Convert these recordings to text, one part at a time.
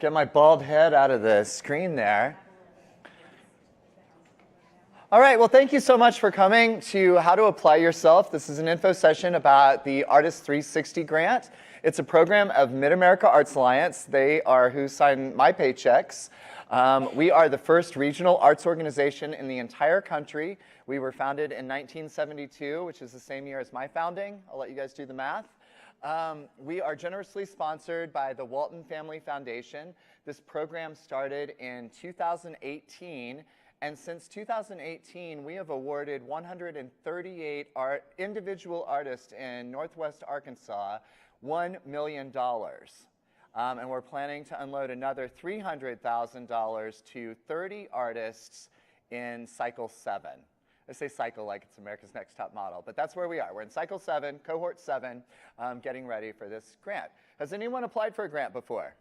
Get my bald head out of the screen there. All right, well, thank you so much for coming to How to Apply Yourself. This is an info session about the Artist 360 grant. It's a program of Mid-America Arts Alliance. They are who sign my paychecks. We are the first regional arts organization in the entire country. We were founded in 1972, which is the same year as my founding. I'll let you guys do the math. We are generously sponsored by the Walton Family Foundation. This program started in 2018, and since 2018, we have awarded 138 individual artists in Northwest Arkansas $1 million. And we're planning to unload another $300,000 to 30 artists in Cycle 7. I say cycle like it's America's Next Top Model, but that's where we are. We're in Cycle 7, Cohort 7, getting ready for this grant. Has anyone applied for a grant before?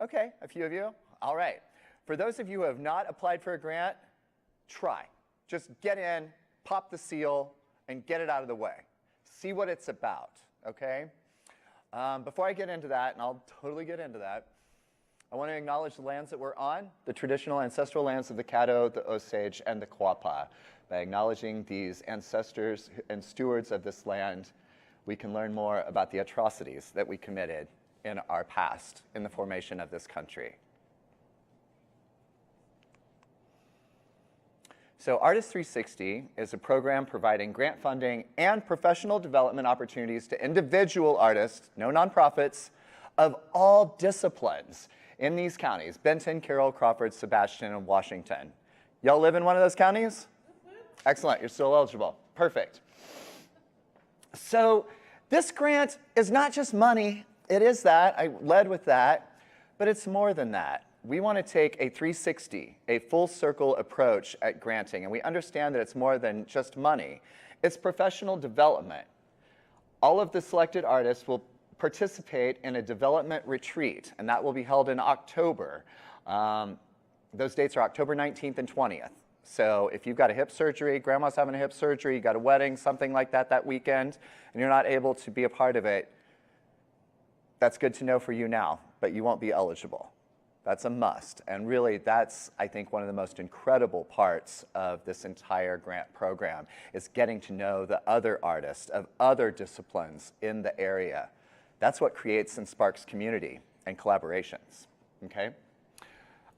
Okay, a few of you. All right. For those of you who have not applied for a grant, try. Just get in, pop the seal, and get it out of the way. See what it's about, okay? Before I get into that, and I'll totally get into that, I want to acknowledge the lands that we're on, the traditional ancestral lands of the Caddo, the Osage, and the Quapaw. By acknowledging these ancestors and stewards of this land, we can learn more about the atrocities that we committed in our past in the formation of this country. So Artist 360 is a program providing grant funding and professional development opportunities to individual artists, no nonprofits, of all disciplines in these counties: Benton, Carroll, Crawford, Sebastian, and Washington. Y'all live in one of those counties? Excellent, you're still eligible. Perfect. So this grant is not just money. It is that, I led with that, but it's more than that. We want to take a 360, a full circle approach at granting, and we understand that it's more than just money. It's professional development. All of the selected artists will participate in a development retreat, and that will be held in October. Those dates are October 19th and 20th. So if you've got a hip surgery, grandma's having a hip surgery, you got a wedding, something like that weekend, and you're not able to be a part of it, that's good to know for you now, but you won't be eligible. That's a must, and really that's, I think, one of the most incredible parts of this entire grant program is getting to know the other artists of other disciplines in the area. That's what creates and sparks community and collaborations, okay?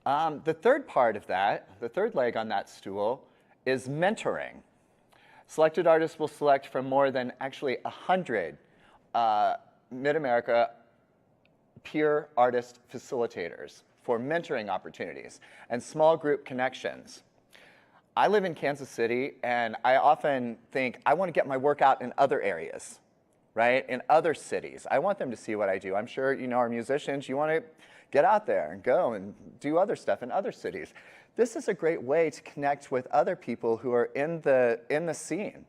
The third part of that, the third leg on that stool, is mentoring. Selected artists will select from more than actually 100 Mid-America peer artist facilitators for mentoring opportunities and small group connections. I live in Kansas City, and I often think I want to get my work out in other areas, right? In other cities. I want them to see what I do. I'm sure you know our musicians, you want to get out there and go and do other stuff in other cities. This is a great way to connect with other people who are in the scene.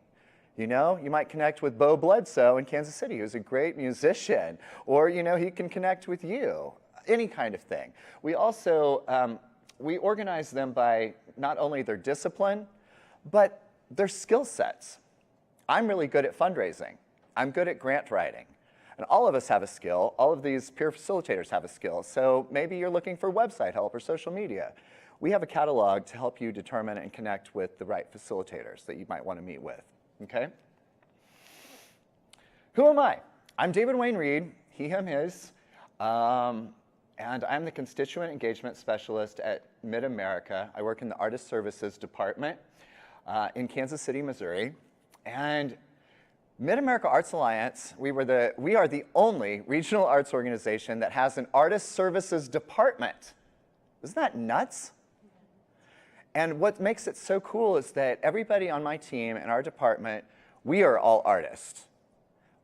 You know, you might connect with Bo Bledsoe in Kansas City, who's a great musician, or you know, he can connect with you. Any kind of thing. We also, we organize them by not only their discipline, but their skill sets. I'm really good at fundraising. I'm good at grant writing. And all of us have a skill. All of these peer facilitators have a skill. So maybe you're looking for website help or social media. We have a catalog to help you determine and connect with the right facilitators that you might want to meet with, okay? Who am I? I'm David Wayne Reed, he, him, his. And I'm the Constituent Engagement Specialist at Mid-America. I work in the Artist Services Department in Kansas City, Missouri. And Mid-America Arts Alliance, we are the only regional arts organization that has an Artist Services Department. Isn't that nuts? And what makes it so cool is that everybody on my team and our department, we are all artists.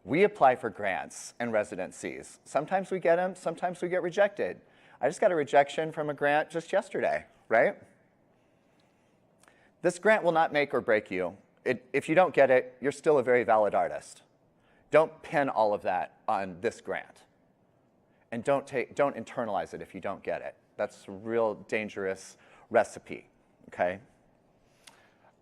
We apply for grants and residencies. Sometimes we get them, sometimes we get rejected. I just got a rejection from a grant just yesterday, right? This grant will not make or break you. If you don't get it, you're still a very valid artist. Don't pin all of that on this grant. And don't internalize it if you don't get it. That's a real dangerous recipe, okay?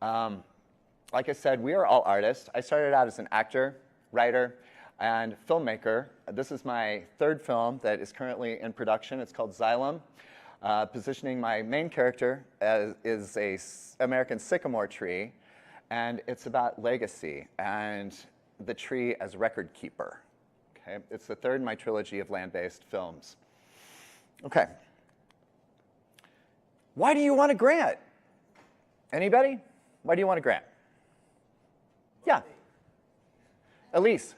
Like I said, we are all artists. I started out as an actor, writer. and filmmaker. This is my third film that is currently in production. It's called Xylem, positioning my main character as is a American sycamore tree, and it's about legacy and the tree as record keeper. Okay, it's the third in my trilogy of land-based films. Okay. Why do you want a grant? Anybody? Why do you want a grant? Yeah. Elise.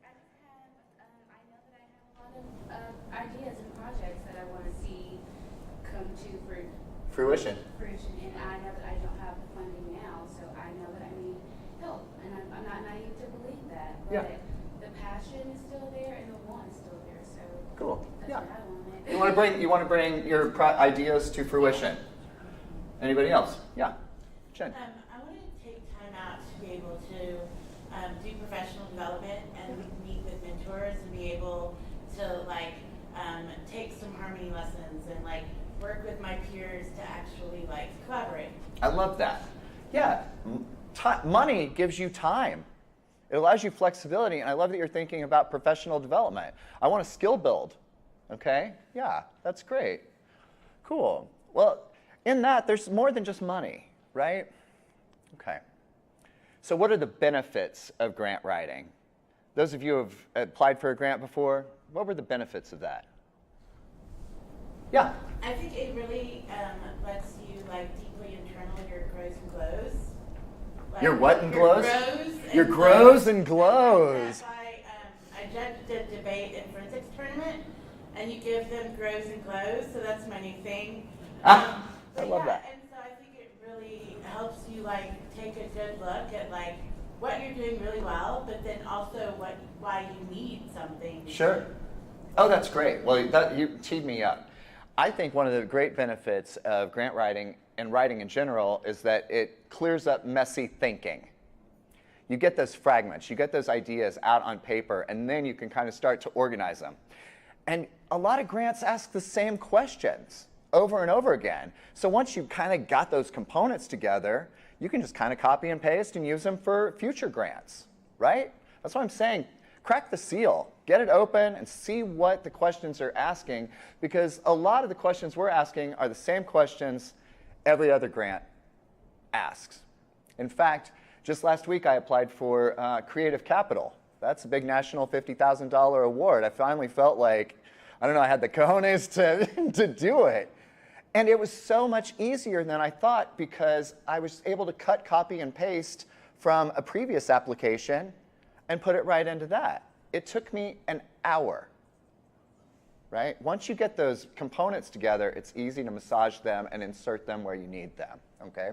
I know that I have a lot of ideas and projects that I want to see come to Fruition. and I know that I don't have the funding now, so I know that I need help, and I'm not naive to believe that. But Yeah. the passion is still there and the want is still there, so Cool. that's Yeah. what I want. You want to bring your ideas to fruition. Anybody else? Yeah. Jen. I want to take time out to be able to do professional development and meet with mentors and be able to take some harmony lessons and work with my peers to actually collaborate. I love that. Yeah. Money gives you time. It allows you flexibility, and I love that you're thinking about professional development. I want to skill build. Okay? Yeah, that's great. Cool. Well, in that, there's more than just money, right? Okay. So what are the benefits of grant writing? Those of you who have applied for a grant before, what were the benefits of that? Yeah. I think it really lets you deeply internal your grows and glows. Your what and glows? Your grows grows and glows. I judged a debate and forensics tournament, and you give them grows and glows, so that's my new thing. I love that. And so I think it really helps you take a good look at what you're doing really well, but then also why you need something. Sure. Oh, that's great. Well, you teed me up. I think one of the great benefits of grant writing and writing in general is that it clears up messy thinking. You get those fragments, you get those ideas out on paper, and then you can kind of start to organize them. And a lot of grants ask the same questions over and over again. So once you've kind of got those components together, you can just kind of copy and paste and use them for future grants, right? That's what I'm saying. Crack the seal, get it open, and see what the questions are asking, because a lot of the questions we're asking are the same questions every other grant asks. In fact, just last week I applied for Creative Capital. That's a big national $50,000 award. I finally felt like, I don't know, I had the cojones to do it. And it was so much easier than I thought because I was able to cut, copy, and paste from a previous application and put it right into that. It took me an hour, right? Once you get those components together, it's easy to massage them and insert them where you need them, okay?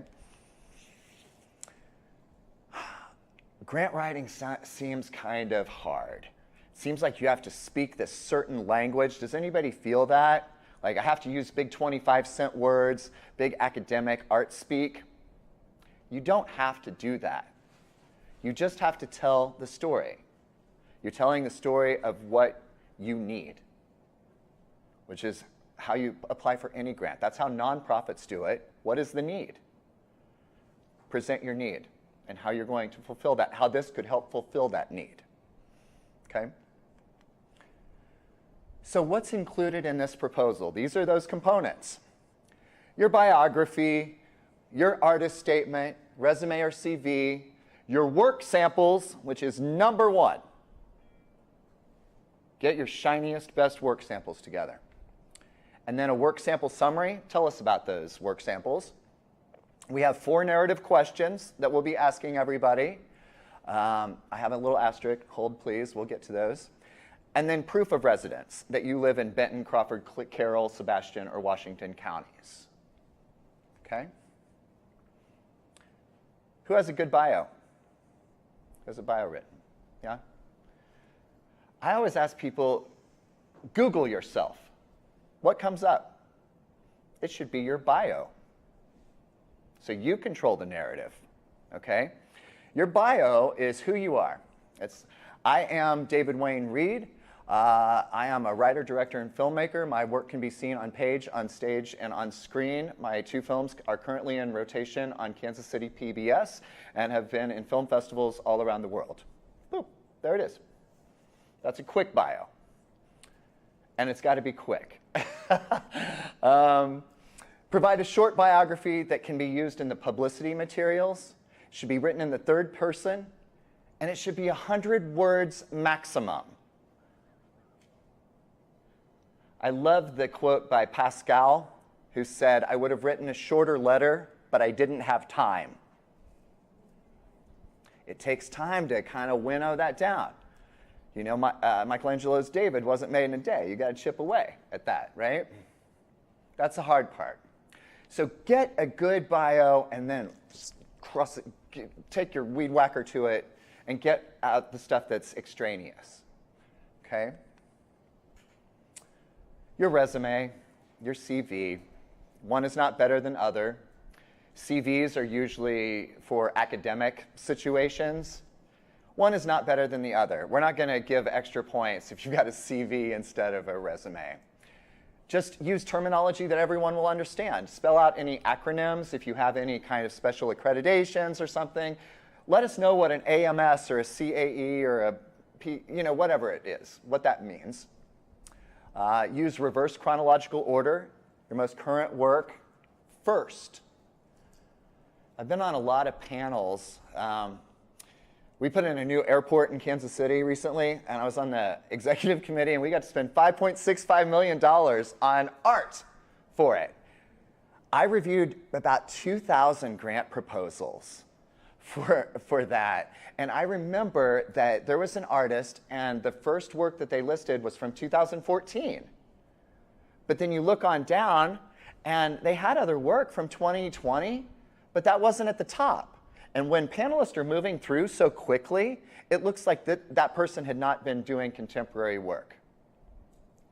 Grant writing seems kind of hard. It seems like you have to speak this certain language. Does anybody feel that? Like I have to use big 25-cent words, big academic art speak. You don't have to do that. You just have to tell the story. You're telling the story of what you need, which is how you apply for any grant. That's how nonprofits do it. What is the need? Present your need and how you're going to fulfill that, how this could help fulfill that need. Okay? So what's included in this proposal? These are those components. Your biography, your artist statement, resume or CV, your work samples, which is number one. Get your shiniest, best work samples together. And then a work sample summary. Tell us about those work samples. We have 4 narrative questions that we'll be asking everybody. I have a little asterisk. Hold, please. We'll get to those. And then proof of residence, that you live in Benton, Crawford, Carroll, Sebastian, or Washington counties. Okay? Who has a good bio? Who has a bio written? Yeah? I always ask people, Google yourself. What comes up? It should be your bio. So you control the narrative, okay? Your bio is who you are. I am David Wayne Reed. I am a writer, director, and filmmaker. My work can be seen on page, on stage, and on screen. My 2 films are currently in rotation on Kansas City PBS and have been in film festivals all around the world. Boop, there it is. That's a quick bio. And it's got to be quick. Provide a short biography that can be used in the publicity materials. It should be written in the third person, and it should be 100 words maximum. I love the quote by Pascal, who said, "I would have written a shorter letter, but I didn't have time." It takes time to kind of winnow that down. You know, Michelangelo's David wasn't made in a day. You got to chip away at that, right? That's the hard part. So get a good bio and then cross it, take your weed whacker to it and get out the stuff that's extraneous, okay? Your resume, your CV, one is not better than other. CVs are usually for academic situations. One is not better than the other. We're not going to give extra points if you've got a CV instead of a resume. Just use terminology that everyone will understand. Spell out any acronyms if you have any kind of special accreditations or something. Let us know what an AMS or a CAE or a P, you know, whatever it is, what that means. Use reverse chronological order. Your most current work first. I've been on a lot of panels. We put in a new airport in Kansas City recently, and I was on the executive committee, and we got to spend $5.65 million on art for it. I reviewed about 2,000 grant proposals for that. And I remember that there was an artist, and the first work that they listed was from 2014. But then you look on down, and they had other work from 2020, but that wasn't at the top. And when panelists are moving through so quickly, it looks like that person had not been doing contemporary work,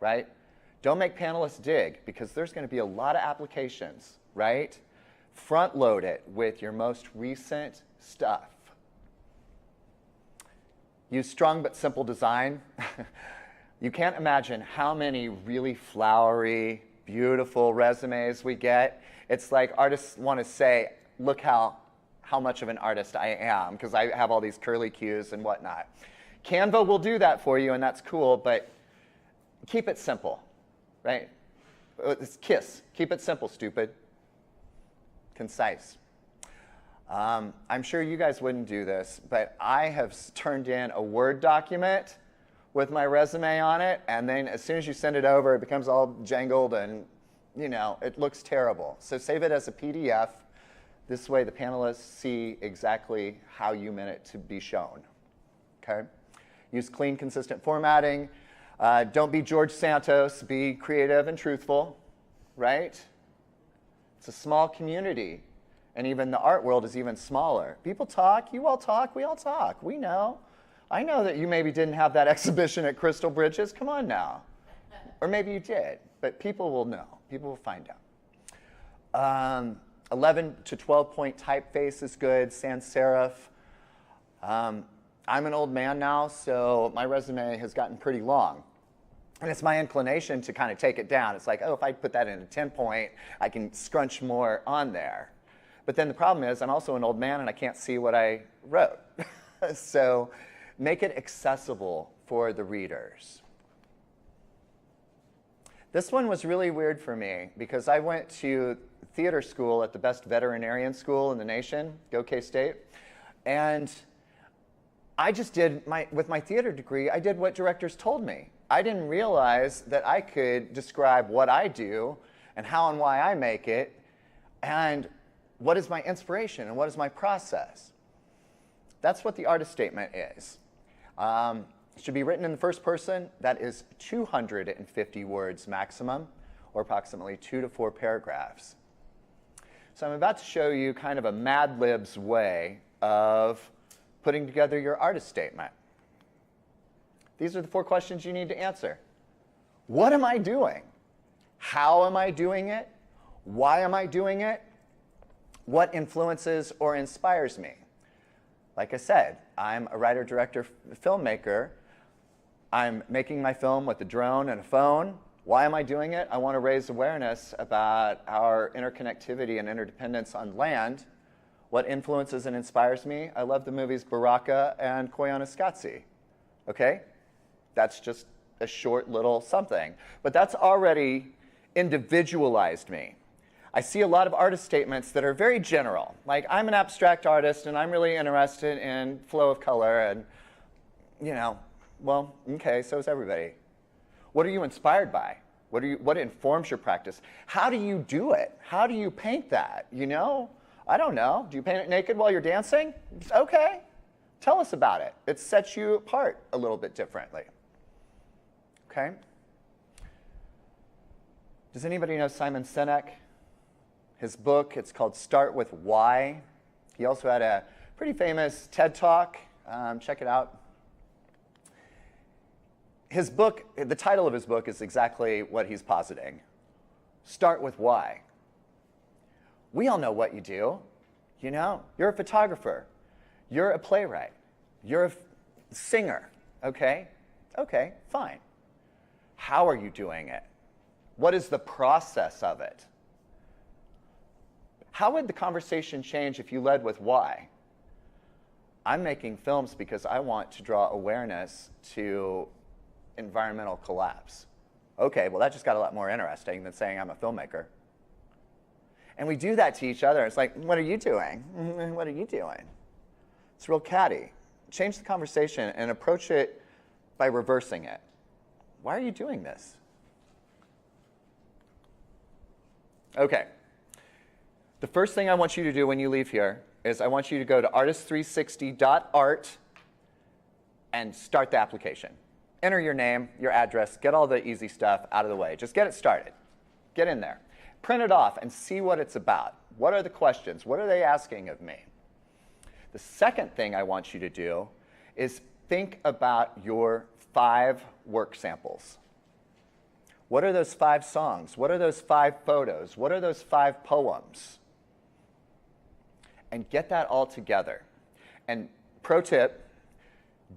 right? Don't make panelists dig, because there's going to be a lot of applications, right? Front load it with your most recent stuff. Use strong but simple design. You can't imagine how many really flowery, beautiful resumes we get. It's like artists want to say, look how much of an artist I am, because I have all these curly cues and whatnot. Canva will do that for you, and that's cool, but keep it simple, right? It's KISS. Keep it simple, stupid. Concise. I'm sure you guys wouldn't do this, but I have turned in a Word document with my resume on it, and then as soon as you send it over, it becomes all jangled and, you know, it looks terrible. So save it as a PDF. This way the panelists see exactly how you meant it to be shown, okay? Use clean, consistent formatting. Don't be George Santos. Be creative and truthful, right? It's a small community, and even the art world is even smaller. People talk, you all talk, we all talk. We know. I know that you maybe didn't have that exhibition at Crystal Bridges. Come on now. Or maybe you did, but people will know. People will find out. 11 to 12 point typeface is good, sans serif. I'm an old man now, so my resume has gotten pretty long. And it's my inclination to kind of take it down. It's like, oh, if I put that in a 10 point, I can scrunch more on there. But then the problem is I'm also an old man and I can't see what I wrote. So make it accessible for the readers. This one was really weird for me because I went to theater school at the best veterinarian school in the nation, go K-State, and I just did, with my theater degree, I did what directors told me. I didn't realize that I could describe what I do and how and why I make it and what is my inspiration and what is my process. That's what the artist statement is. It should be written in the first person. That is 250 words maximum, or approximately 2 to 4 paragraphs. So I'm about to show you kind of a Mad Libs way of putting together your artist statement. These are the 4 questions you need to answer. What am I doing? How am I doing it? Why am I doing it? What influences or inspires me? Like I said, I'm a writer, director, filmmaker. I'm making my film with a drone and a phone. Why am I doing it? I want to raise awareness about our interconnectivity and interdependence on land. What influences and inspires me? I love the movies Baraka and Koyaanisqatsi. Okay? That's just a short little something. But that's already individualized me. I see a lot of artist statements that are very general. Like, I'm an abstract artist and I'm really interested in flow of color and, you know, well, okay, so is everybody. What are you inspired by? What informs your practice? How do you do it? How do you paint that? You know? I don't know. Do you paint it naked while you're dancing? Okay. Tell us about it. It sets you apart a little bit differently. Okay? Does anybody know Simon Sinek? His book, it's called Start With Why. He also had a pretty famous TED Talk. Check it out. His book, the title of his book is exactly what he's positing. Start with why. We all know what you do. You know, you're a photographer. You're a playwright. You're a singer. Okay? Okay, fine. How are you doing it? What is the process of it? How would the conversation change if you led with why? I'm making films because I want to draw awareness to environmental collapse. Okay, well that just got a lot more interesting than saying I'm a filmmaker. And we do that to each other. It's like, what are you doing? What are you doing? It's real catty. Change the conversation and approach it by reversing it. Why are you doing this? Okay. The first thing I want you to do when you leave here is I want you to go to artist360.art and start the application. Enter your name, your address, get all the easy stuff out of the way. Just get it started. Get in there. Print it off and see what it's about. What are the questions? What are they asking of me? The second thing I want you to do is think about your 5 work samples. What are those 5 songs? What are those 5 photos? What are those 5 poems? And get that all together. And pro tip,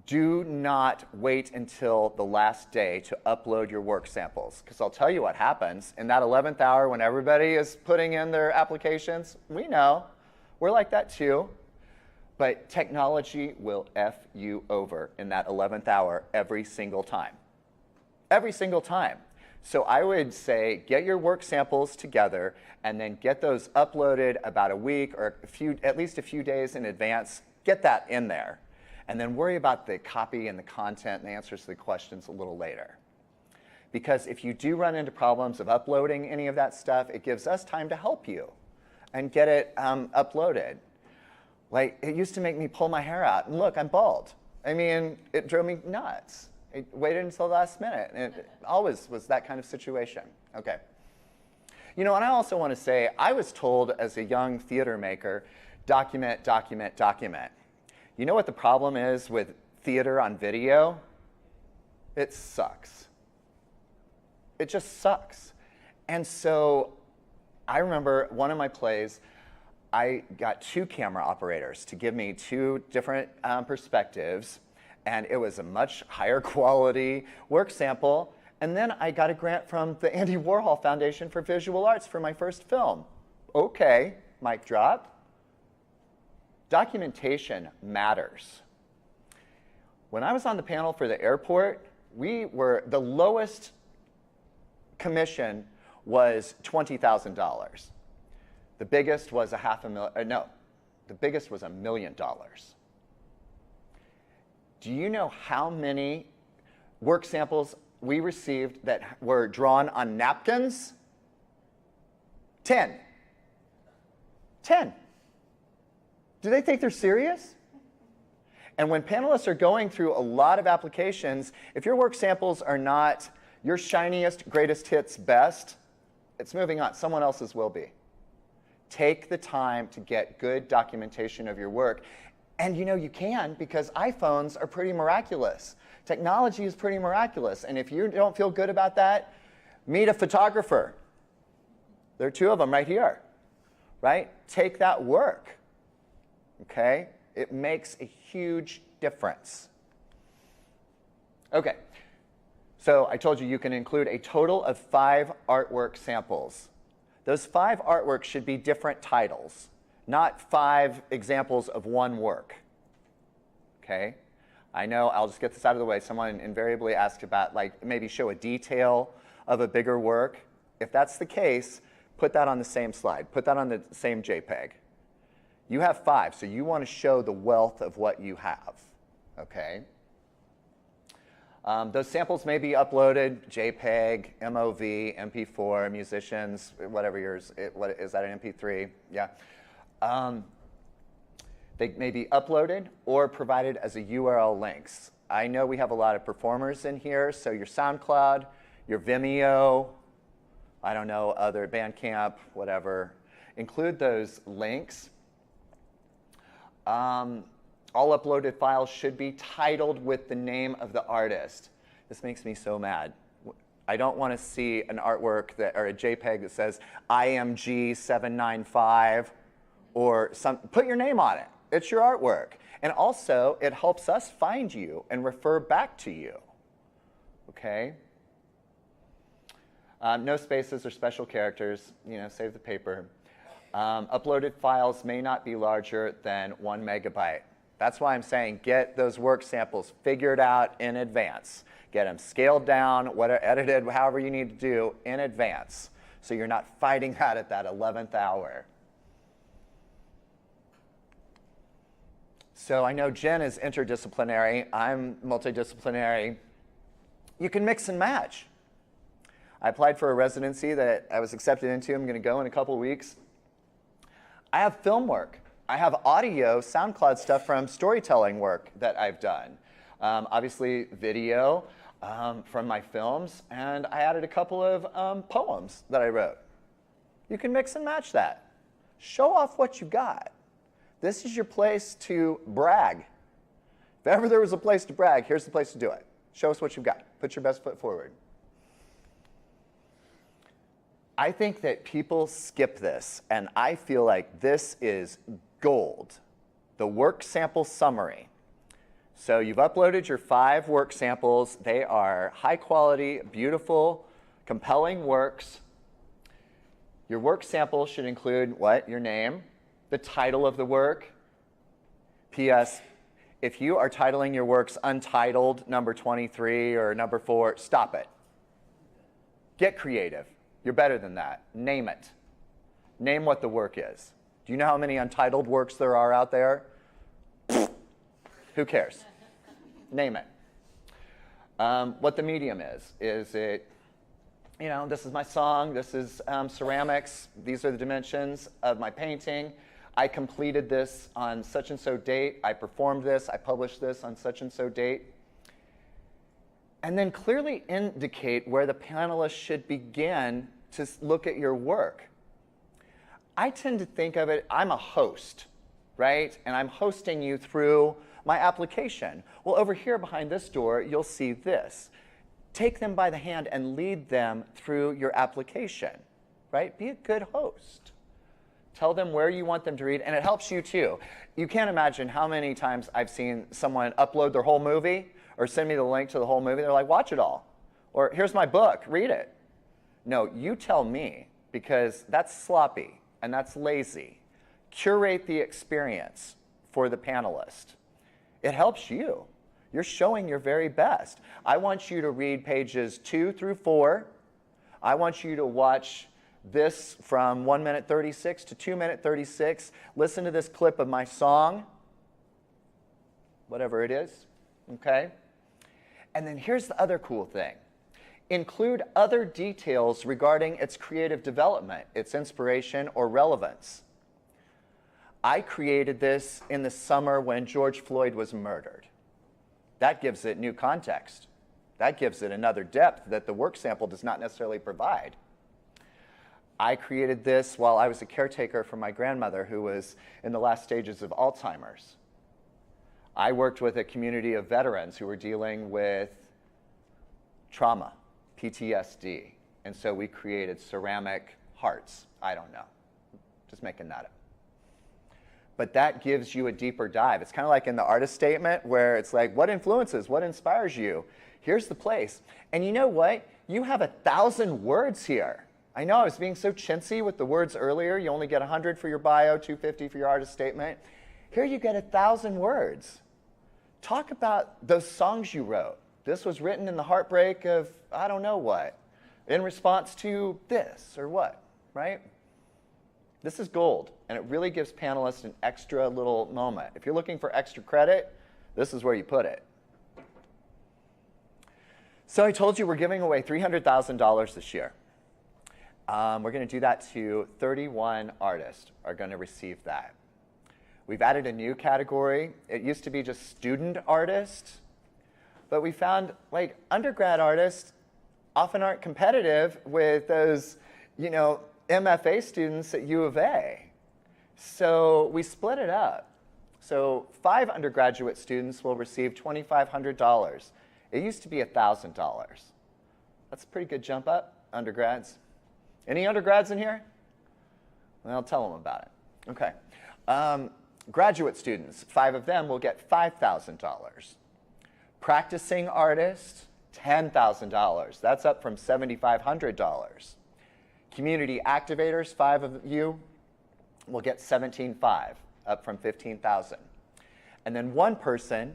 do not wait until the last day to upload your work samples, because I'll tell you what happens. In that 11th hour when everybody is putting in their applications, we know, we're like that too, but technology will F you over in that 11th hour every single time. Every single time. So I would say get your work samples together and then get those uploaded about a week or at least a few days in advance. Get that in there. And then worry about the copy and the content and the answers to the questions a little later. Because if you do run into problems of uploading any of that stuff, it gives us time to help you and get it uploaded. Like, it used to make me pull my hair out, and look, I'm bald. I mean, it drove me nuts. I waited until the last minute, and it always was that kind of situation. Okay. You know, and I also want to say, I was told as a young theater maker, document, document, document. You know what the problem is with theater on video? It sucks. It just sucks. And so I remember one of my plays, I got 2 camera operators to give me 2 different perspectives, and it was a much higher quality work sample. And then I got a grant from the Andy Warhol Foundation for Visual Arts for my first film. Okay, mic drop. Documentation matters. When I was on the panel for the airport, the lowest commission was $20,000. The biggest was the biggest was $1 million. Do you know how many work samples we received that were drawn on napkins? 10. 10. Do they think they're serious? And when panelists are going through a lot of applications, if your work samples are not your shiniest, greatest hits, best, it's moving on. Someone else's will be. Take the time to get good documentation of your work. And you know you can, because iPhones are pretty miraculous. Technology is pretty miraculous. And if you don't feel good about that, meet a photographer. There are 2 of them right here, right? Take that work. Okay? It makes a huge difference. Okay. So I told you you can include a total of 5 artwork samples. Those 5 artworks should be different titles, not 5 examples of one work. Okay? I know, I'll just get this out of the way. Someone invariably asks about, like, maybe show a detail of a bigger work. If that's the case, put that on the same slide. Put that on the same JPEG. You have 5, so you want to show the wealth of what you have, okay? Those samples may be uploaded, JPEG, MOV, MP4, musicians, whatever yours, what, is that an MP3? Yeah. They may be uploaded or provided as a URL links. I know we have a lot of performers in here, so your SoundCloud, your Vimeo, I don't know, other Bandcamp, whatever. Include those links. All uploaded files should be titled with the name of the artist. This makes me so mad. I don't want to see an artwork that, or a JPEG that says IMG795 or some, put your name on it. It's your artwork. And also, it helps us find you and refer back to you, okay? No spaces or special characters, you know, save the paper. Uploaded files may not be larger than 1 megabyte. That's why I'm saying get those work samples figured out in advance. Get them scaled down, whatever, edited, however you need to do in advance, so you're not fighting that at that 11th hour. So I know Jen is interdisciplinary. I'm multidisciplinary. You can mix and match. I applied for a residency that I was accepted into. I'm going to go in a couple weeks. I have film work. I have audio, SoundCloud stuff from storytelling work that I've done. Obviously, video from my films, and I added a couple of poems that I wrote. You can mix and match that. Show off what you got. This is your place to brag. If ever there was a place to brag, here's the place to do it. Show us what you've got. Put your best foot forward. I think that people skip this, and I feel like this is gold. The work sample summary. So you've uploaded your 5 work samples. They are high quality, beautiful, compelling works. Your work sample should include what? Your name, the title of the work. P.S. If you are titling your works untitled, number 23 or number 4, stop it. Get creative. You're better than that. Name it. Name what the work is. Do you know how many untitled works there are out there? Who cares? Name it. What the medium is. Is it, you know, this is my song, this is ceramics, these are the dimensions of my painting. I completed this on such and so date. I performed this. I published this on such and so date. And then clearly indicate where the panelists should begin to look at your work. I tend to think of it, I'm a host, right? And I'm hosting you through my application. Well, over here behind this door, you'll see this. Take them by the hand and lead them through your application, right? Be a good host. Tell them where you want them to read, and it helps you too. You can't imagine how many times I've seen someone upload their whole movie or send me the link to the whole movie. They're like, watch it all. Or here's my book, read it. No, you tell me, because that's sloppy and that's lazy. Curate the experience for the panelist. It helps you. You're showing your very best. I want you to read pages 2 through 4. I want you to watch this from 1 minute 36 to 2 minute 36. Listen to this clip of my song, whatever it is, okay? And then here's the other cool thing. Include other details regarding its creative development, its inspiration or relevance. I created this in the summer when George Floyd was murdered. That gives it new context. That gives it another depth that the work sample does not necessarily provide. I created this while I was a caretaker for my grandmother who was in the last stages of Alzheimer's. I worked with a community of veterans who were dealing with trauma, PTSD, and so we created ceramic hearts. I don't know, just making that up. But that gives you a deeper dive. It's kind of like in the artist statement where it's like, what influences, what inspires you? Here's the place. And you know what? You have 1,000 words here. I know I was being so chintzy with the words earlier. You only get 100 for your bio, 250 for your artist statement. Here you get 1,000 words. talk about those songs you wrote. This was written in the heartbreak of I don't know what, in response to this or what, right? This is gold, and it really gives panelists an extra little moment. If you're looking for extra credit, this is where you put it. So I told you we're giving away $300,000 this year. We're going to do that to 31 artists are going to receive that. We've added a new category. It used to be just student artists, but we found like undergrad artists often aren't competitive with those, MFA students at U of A. So we split it up. So 5 undergraduate students will receive $2,500. It used to be $1,000. That's a pretty good jump up, undergrads. Any undergrads in here? Well, tell them about it. Okay. Graduate students, 5 of them will get $5,000. Practicing artists, $10,000. That's up from $7,500. Community activators, 5 of you will get $17,500, up from $15,000. And then 1 person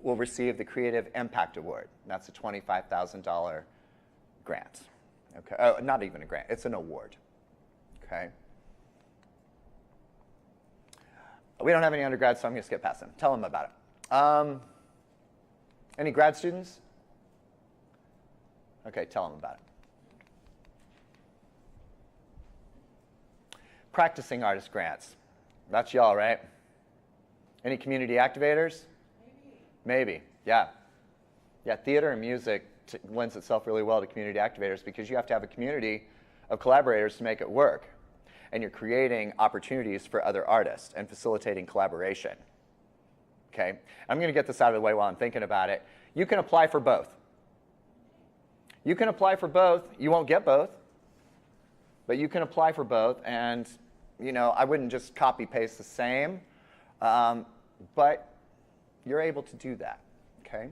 will receive the Creative Impact Award. That's a $25,000 grant. Okay. Oh, not even a grant, it's an award. Okay. We don't have any undergrads, so I'm going to skip past them. Tell them about it. Any grad students? Okay, tell them about it. Practicing artist grants. That's y'all, right? Any community activators? Maybe, yeah. Yeah, theater and music lends itself really well to community activators because you have to have a community of collaborators to make it work. And you're creating opportunities for other artists and facilitating collaboration. Okay? I'm going to get this out of the way while I'm thinking about it. You can apply for both. You can apply for both. You won't get both. But you can apply for both. And, I wouldn't just copy paste the same. But you're able to do that. Okay?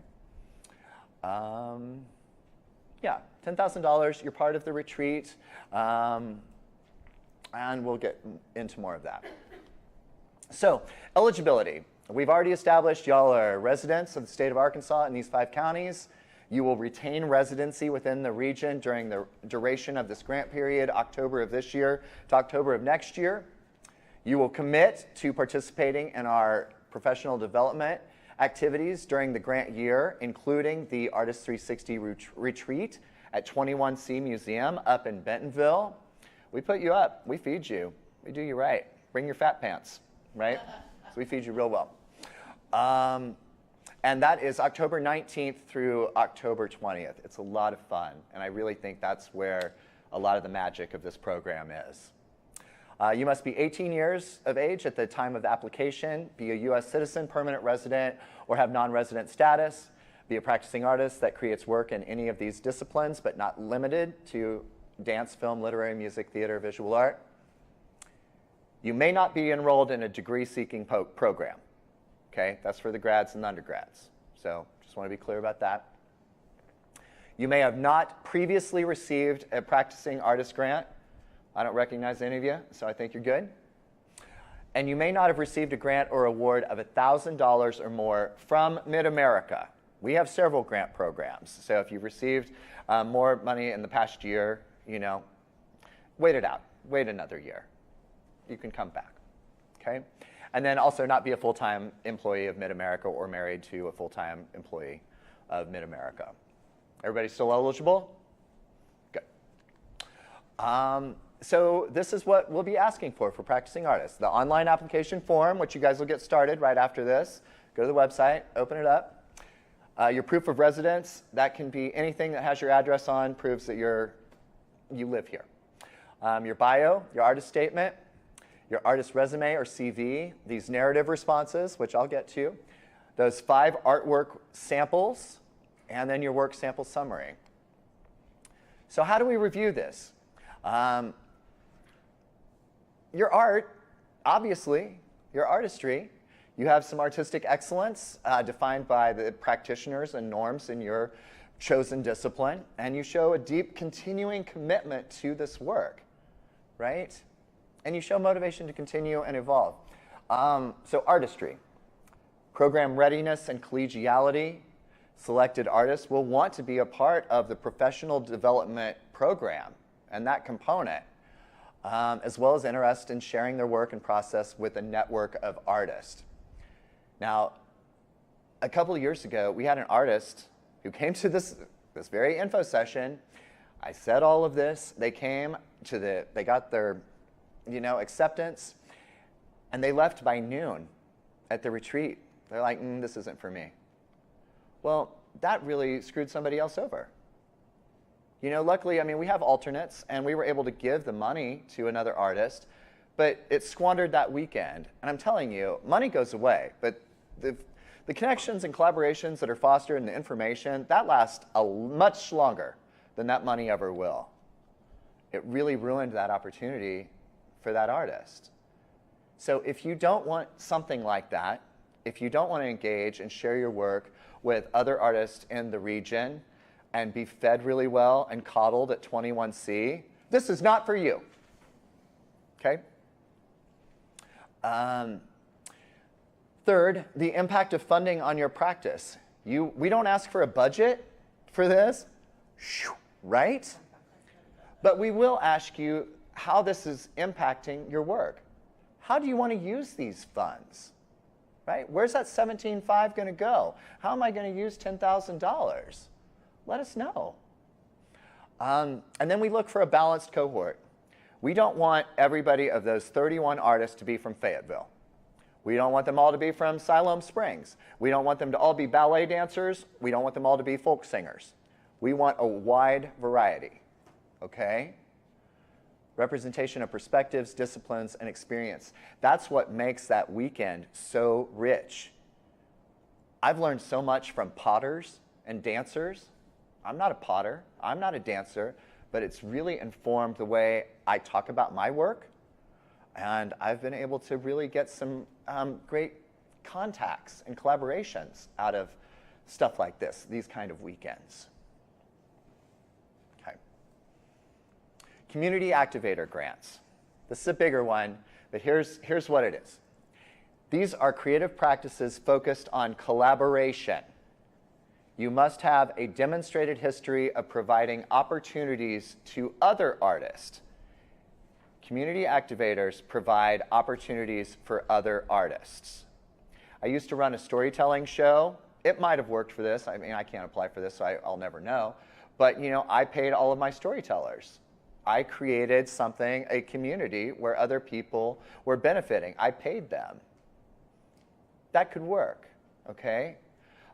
Yeah, $10,000. You're part of the retreat. And we'll get into more of that. So, eligibility. We've already established y'all are residents of the state of Arkansas in these 5 counties. You will retain residency within the region during the duration of this grant period, October of this year to October of next year. You will commit to participating in our professional development activities during the grant year, including the Artist 360 retreat at 21C Museum up in Bentonville. We put you up. We feed you. We do you right. Bring your fat pants, right? So we feed you real well. And that is October 19th through October 20th. It's a lot of fun, and I really think that's where a lot of the magic of this program is. You must be 18 years of age at the time of the application, be a U.S. citizen, permanent resident, or have non-resident status, be a practicing artist that creates work in any of these disciplines, but not limited to dance, film, literary, music, theater, visual art. You may not be enrolled in a degree-seeking program. Okay, that's for the grads and the undergrads. So just want to be clear about that. You may have not previously received a practicing artist grant. I don't recognize any of you, so I think you're good. And you may not have received a grant or award of $1,000 or more from Mid-America. We have several grant programs. So if you've received more money in the past year, wait it out. Wait another year. You can come back, okay? And then also not be a full-time employee of Mid-America or married to a full-time employee of Mid-America. Everybody still eligible? Good. So this is what we'll be asking for practicing artists. The online application form, which you guys will get started right after this. Go to the website, open it up. Your proof of residence, that can be anything that has your address on, proves that you live here. Your bio, your artist statement, your artist resume or CV, these narrative responses, which I'll get to, those 5 artwork samples, and then your work sample summary. So how do we review this? Your art, obviously, your artistry, you have some artistic excellence defined by the practitioners and norms in your chosen discipline, and you show a deep continuing commitment to this work, right? And you show motivation to continue and evolve. So artistry. Program readiness and collegiality. Selected artists will want to be a part of the professional development program and that component, as well as interest in sharing their work and process with a network of artists. Now, a couple of years ago, we had an artist who came to this very info session. I said all of this. They came to they got their, acceptance, and they left by noon at the retreat. They're like, this isn't for me. Well, that really screwed somebody else over. Luckily, we have alternates, and we were able to give the money to another artist, but it squandered that weekend. And I'm telling you, money goes away, but the connections and collaborations that are fostered and the information, that lasts much longer than that money ever will. It really ruined that opportunity for that artist. So if you don't want something like that, if you don't want to engage and share your work with other artists in the region and be fed really well and coddled at 21C, this is not for you. Okay? Third, the impact of funding on your practice. We don't ask for a budget for this, right? But we will ask you how this is impacting your work. How do you want to use these funds, right? Where's that $17,500 going to go? How am I going to use $10,000? Let us know. And then we look for a balanced cohort. We don't want everybody of those 31 artists to be from Fayetteville. We don't want them all to be from Siloam Springs. We don't want them to all be ballet dancers. We don't want them all to be folk singers. We want a wide variety, okay? Representation of perspectives, disciplines, and experience. That's what makes that weekend so rich. I've learned so much from potters and dancers. I'm not a potter, I'm not a dancer, but it's really informed the way I talk about my work. And I've been able to really get some great contacts and collaborations out of stuff like this, these kind of weekends. Okay. Community activator grants. This is a bigger one, but here's what it is. These are creative practices focused on collaboration. You must have a demonstrated history of providing opportunities to other artists. Community activators provide opportunities for other artists. I used to run a storytelling show. It might have worked for this. I can't apply for this, so I'll never know. But I paid all of my storytellers. I created something, a community where other people were benefiting. I paid them. That could work, okay?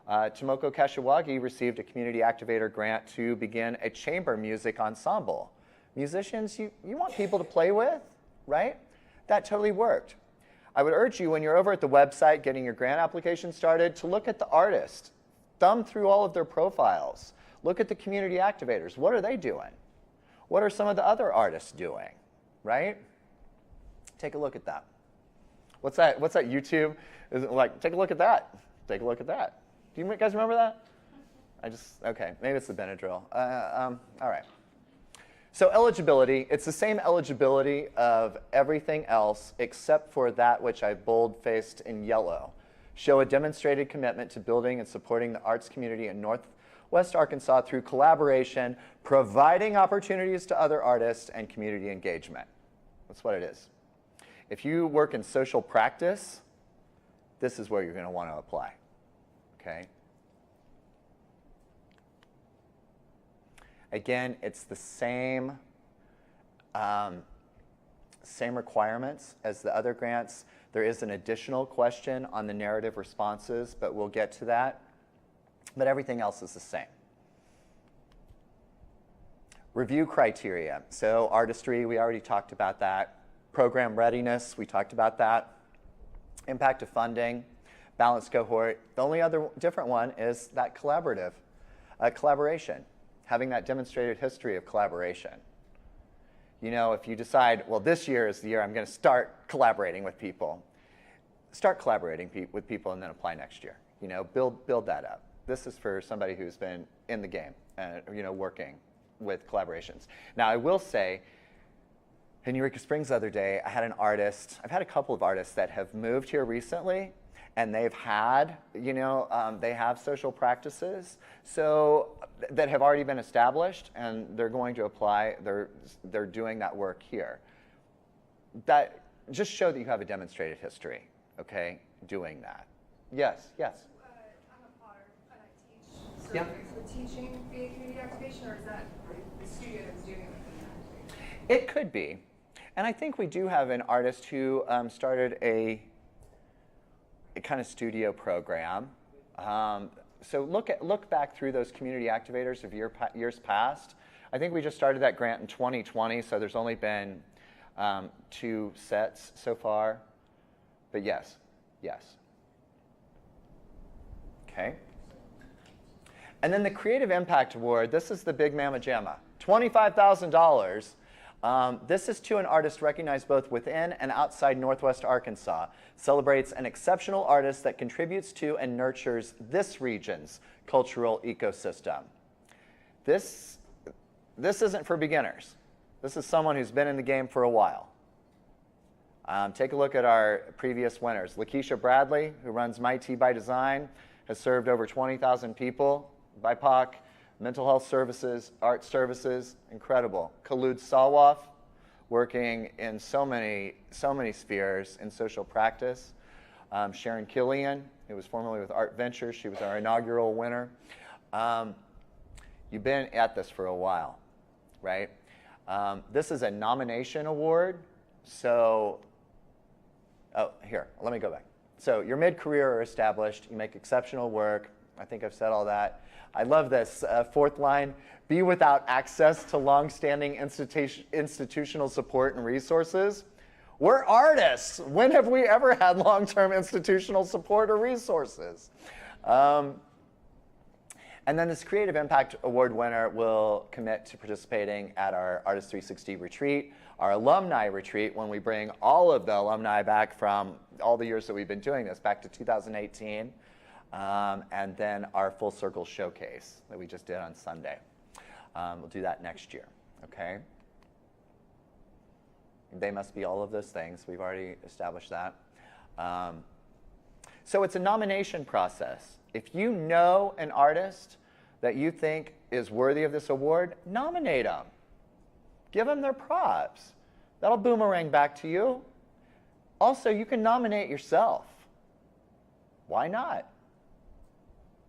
Tomoko Kashiwagi received a community activator grant to begin a chamber music ensemble. Musicians, you want people to play with, right? That totally worked. I would urge you, when you're over at the website getting your grant application started, to look at the artist. Thumb through all of their profiles. Look at the community activators. What are they doing? What are some of the other artists doing, right? Take a look at that. What's that YouTube? Is it like, take a look at that. Take a look at that. Do you guys remember that? Okay, maybe it's the Benadryl. All right. So eligibility, it's the same eligibility of everything else except for that which I bold-faced in yellow. Show a demonstrated commitment to building and supporting the arts community in Northwest Arkansas through collaboration, providing opportunities to other artists, and community engagement. That's what it is. If you work in social practice, this is where you're going to want to apply, okay? Again, it's the same requirements as the other grants. There is an additional question on the narrative responses, but we'll get to that. But everything else is the same. Review criteria. So artistry, we already talked about that. Program readiness, we talked about that. Impact of funding, balanced cohort. The only other different one is that collaboration. Having that demonstrated history of collaboration. If you decide, well, this year is the year I'm going to start collaborating with people, start collaborating with people and then apply next year. Build that up. This is for somebody who's been in the game and working with collaborations. Now, I will say, in Eureka Springs the other day, I had an artist. I've had a couple of artists that have moved here recently, and they've had, they have social practices that have already been established, and they're going to apply, they're doing that work here. That just show that you have a demonstrated history, okay, doing that. Yes. I'm a potter and I teach. So Yeah. is the teaching be a community activation, or is that the studio that's doing it within that activation? It could be. And I think we do have an artist who started a kind of studio program. So look back through those community activators of years past. I think we just started that grant in 2020, so there's only been 2 sets so far. But yes. Okay. And then the Creative Impact Award, this is the big mamma jamma, $25,000. This is to an artist recognized both within and outside Northwest Arkansas. Celebrates an exceptional artist that contributes to and nurtures this region's cultural ecosystem. This isn't for beginners. This is someone who's been in the game for a while. Take a look at our previous winners. Lakeisha Bradley, who runs My Tea by Design, has served over 20,000 people, BIPOC, mental health services, art services, incredible. Khalud Sawaf, working in so many spheres in social practice. Sharon Killian, who was formerly with Art Ventures, she was our inaugural winner. You've been at this for a while, right? This is a nomination award, so, here, let me go back. So you're mid-career or established, you make exceptional work. I think I've said all that. I love this 4th line, be without access to long-standing institutional support and resources. We're artists. When have we ever had long-term institutional support or resources? And then this Creative Impact Award winner will commit to participating at our Artist 360 retreat, our alumni retreat, when we bring all of the alumni back from all the years that we've been doing this, back to 2018. And then our Full Circle Showcase that we just did on Sunday. We'll do that next year, okay? They must be all of those things. We've already established that. So it's a nomination process. If you know an artist that you think is worthy of this award, nominate them. Give them their props. That'll boomerang back to you. Also, you can nominate yourself. Why not?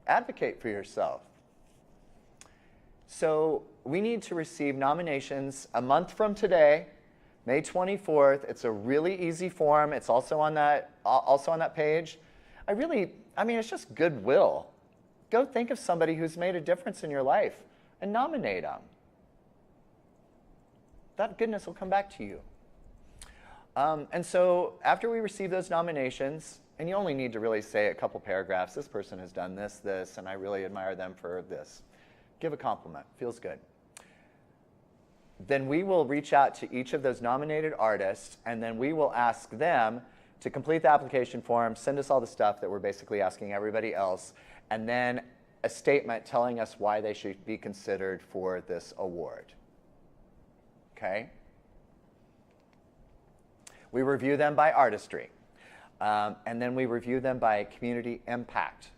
Advocate for yourself. So we need to receive nominations a month from today, May 24th. It's a really easy form. It's also on that page. I mean, it's just goodwill. Go think of somebody who's made a difference in your life and nominate them. That goodness will come back to you. And so after we receive those nominations, and you only need to really say a couple paragraphs, this person has done this, and I really admire them for this. Give a compliment, feels good. Then we will reach out to each of those nominated artists, and then we will ask them to complete the application form, send us all the stuff that we're basically asking everybody else, and then a statement telling us why they should be considered for this award. Okay? We review them by artistry. And then we review them by community impact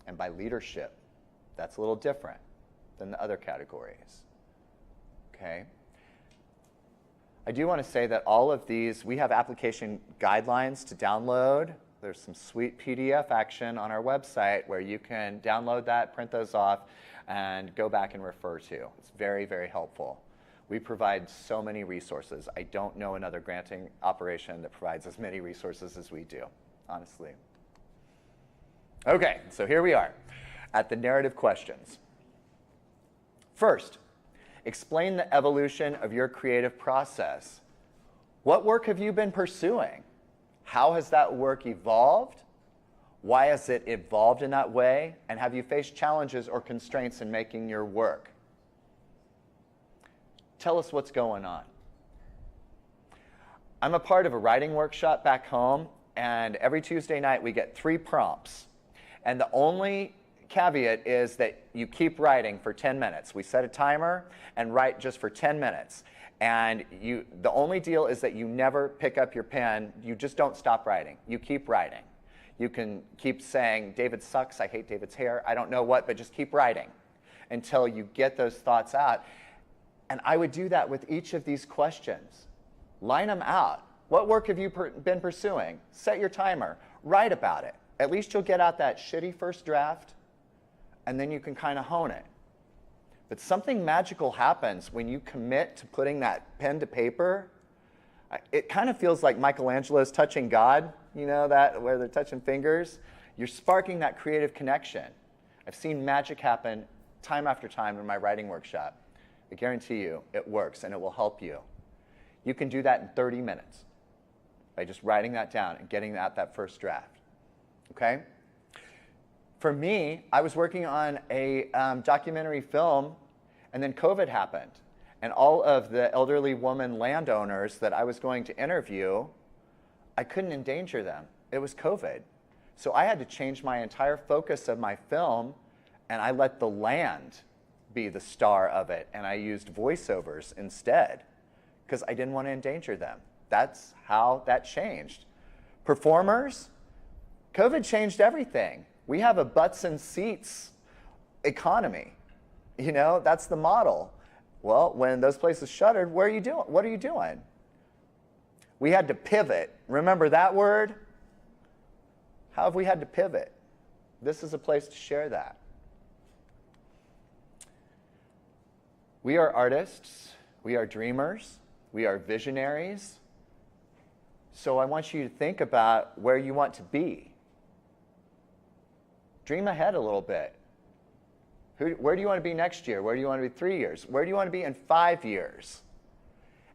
and by leadership. That's a little different than the other categories. Okay? I do want to say that all of these, we have application guidelines to download. There's some sweet PDF action on our website where you can download that, print those off, and go back and refer to. It's very, very helpful. We provide so many resources. I don't know another granting operation that provides as many resources as we do, honestly. Okay, so here we are at the narrative questions. First, explain the evolution of your creative process. What work have you been pursuing? How has that work evolved? Why has it evolved in that way? And have you faced challenges or constraints in making your work? Tell us what's going on. I'm a part of a writing workshop back home, and every Tuesday night we get 3 prompts. And the only caveat is that you keep writing for 10 minutes. We set a timer and write just for 10 minutes. And the only deal is that you never pick up your pen. You just don't stop writing. You keep writing. You can keep saying, David sucks, I hate David's hair, I don't know what, but just keep writing until you get those thoughts out. And I would do that with each of these questions. Line them out. What work have you been pursuing? Set your timer. Write about it. At least you'll get out that shitty first draft, and then you can kind of hone it. But something magical happens when you commit to putting that pen to paper. It kind of feels like Michelangelo's touching God, you know, that where they're touching fingers. You're sparking that creative connection. I've seen magic happen time after time in my writing workshop. I guarantee you it works and it will help you. You can do that in 30 minutes by just writing that down and getting out that first draft. Okay? For me, I was working on a documentary film, and then COVID happened. And all of the elderly woman landowners that I was going to interview, I couldn't endanger them. It was COVID. So I had to change my entire focus of my film, and I let the land be the star of it, and I used voiceovers instead because I didn't want to endanger them. That's how that changed. Performers, COVID changed everything. We have a butts and seats economy. You know, that's the model. Well, when those places shuttered, what are you doing? We had to pivot. Remember that word? How have we had to pivot? This is a place to share that. We are artists. We are dreamers. We are visionaries. So I want you to think about where you want to be. Dream ahead a little bit. Where do you want to be next year? Where do you want to be 3 years? Where do you want to be in 5 years?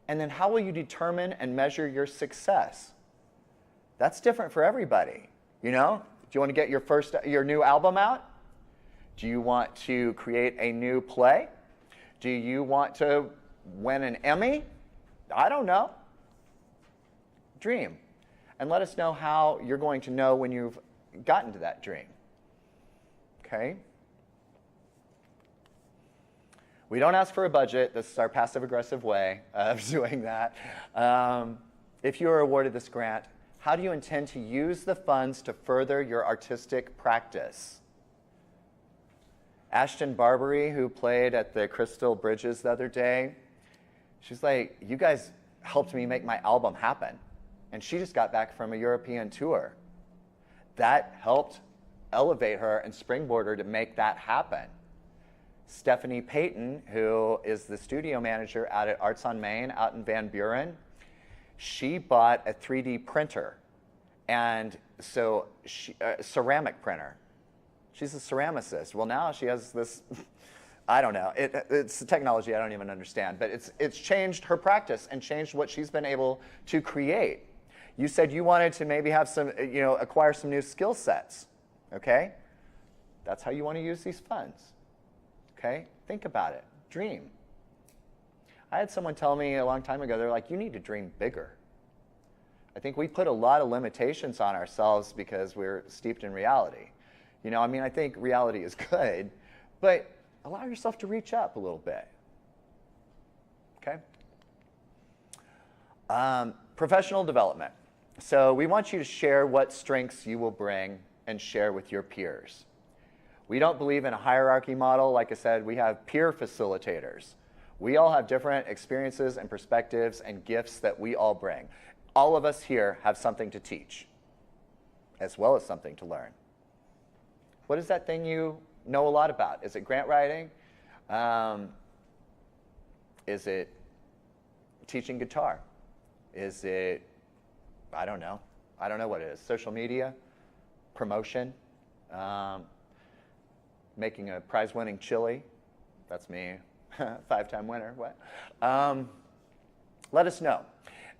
And then how will you determine and measure your success? That's different for everybody. You know, do you want to get your new album out? Do you want to create a new play? Do you want to win an Emmy? I don't know. Dream. And let us know how you're going to know when you've gotten to that dream. Okay? We don't ask for a budget. This is our passive-aggressive way of doing that. If you are awarded this grant, how do you intend to use the funds to further your artistic practice? Ashton Barbary, who played at the Crystal Bridges the other day, she's like, you guys helped me make my album happen. And she just got back from a European tour. That helped elevate her and springboard her to make that happen. Stephanie Payton, who is the studio manager out at Arts on Main out in Van Buren, she bought a 3D printer. And so, ceramic printer. She's a ceramicist. Well, now she has this, I don't know. It's the technology I don't even understand. But it's changed her practice and changed what she's been able to create. You said you wanted to maybe have some, acquire some new skill sets. Okay? That's how you want to use these funds. Okay? Think about it. Dream. I had someone tell me a long time ago, they're like, you need to dream bigger. I think we put a lot of limitations on ourselves because we're steeped in reality. I think reality is good, but allow yourself to reach up a little bit. Okay? Professional development. So we want you to share what strengths you will bring and share with your peers. We don't believe in a hierarchy model. Like I said, we have peer facilitators. We all have different experiences and perspectives and gifts that we all bring. All of us here have something to teach, as well as something to learn. What is that thing you know a lot about? Is it grant writing? Is it teaching guitar? Is it, I don't know what it is. Social media? Promotion? Making a prize-winning chili? That's me, 5-time winner, what? Let us know.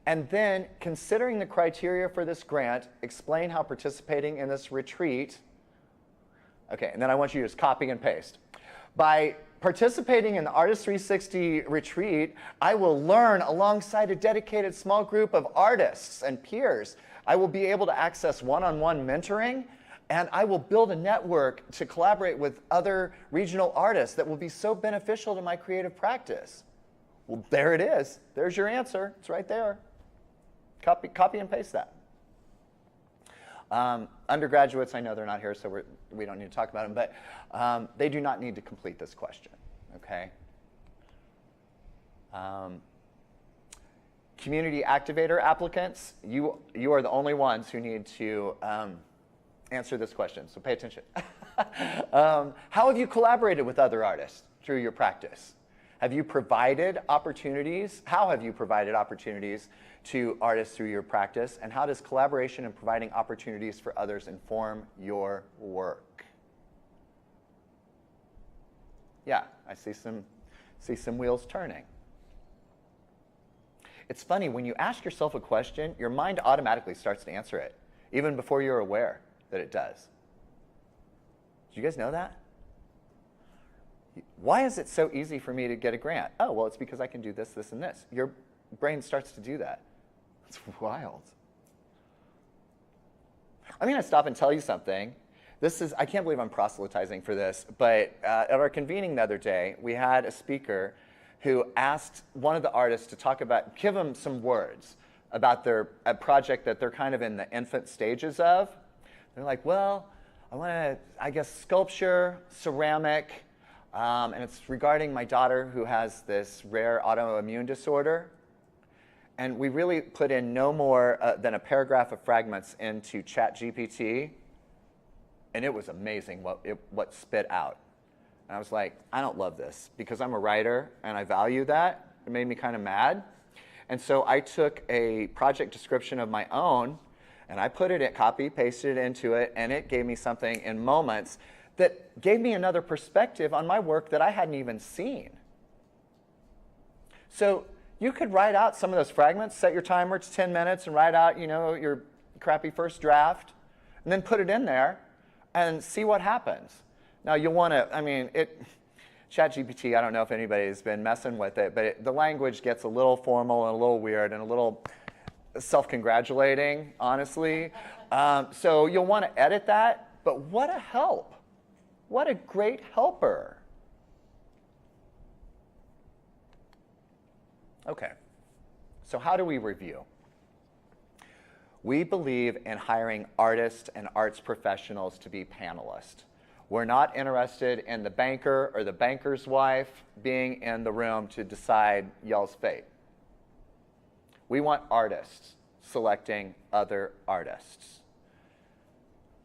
And then, considering the criteria for this grant, explain how participating in this retreat. Okay, and then I want you to just copy and paste. By participating in the Artist 360 retreat, I will learn alongside a dedicated small group of artists and peers. I will be able to access one-on-one mentoring, and I will build a network to collaborate with other regional artists that will be so beneficial to my creative practice. Well, there it is. There's your answer. It's right there. Copy and paste that. Undergraduates, I know they're not here, so we don't need to talk about them, but they do not need to complete this question, okay? Community activator applicants, you are the only ones who need to answer this question, so pay attention. How have you collaborated with other artists through your practice? Have you provided opportunities? How have you provided opportunities to artists through your practice? And how does collaboration and providing opportunities for others inform your work? Yeah, I see some wheels turning. It's funny, when you ask yourself a question, your mind automatically starts to answer it, even before you're aware that it does. Did you guys know that? Why is it so easy for me to get a grant? Oh, well, it's because I can do this, this, and this. Your brain starts to do that. It's wild. I'm going to stop and tell you something. I can't believe I'm proselytizing for this, but at our convening the other day, we had a speaker who asked one of the artists to give them some words about a project that they're kind of in the infant stages of. They're like, well, I want to, I guess, sculpture, ceramic, and it's regarding my daughter who has this rare autoimmune disorder. And we really put in no more than a paragraph of fragments into ChatGPT, and it was amazing what spit out. And I was like, I don't love this, because I'm a writer and I value that. It made me kind of mad. And so I took a project description of my own, and I put it in, pasted it into it, and it gave me something in moments that gave me another perspective on my work that I hadn't even seen. So you could write out some of those fragments, set your timer to 10 minutes, and write out, your crappy first draft, and then put it in there and see what happens. Now you'll want to, ChatGPT, I don't know if anybody's been messing with it, but the language gets a little formal and a little weird and a little self-congratulating, honestly. So you'll want to edit that, but what a help. What a great helper. Okay, so how do we review? We believe in hiring artists and arts professionals to be panelists. We're not interested in the banker or the banker's wife being in the room to decide y'all's fate. We want artists selecting other artists.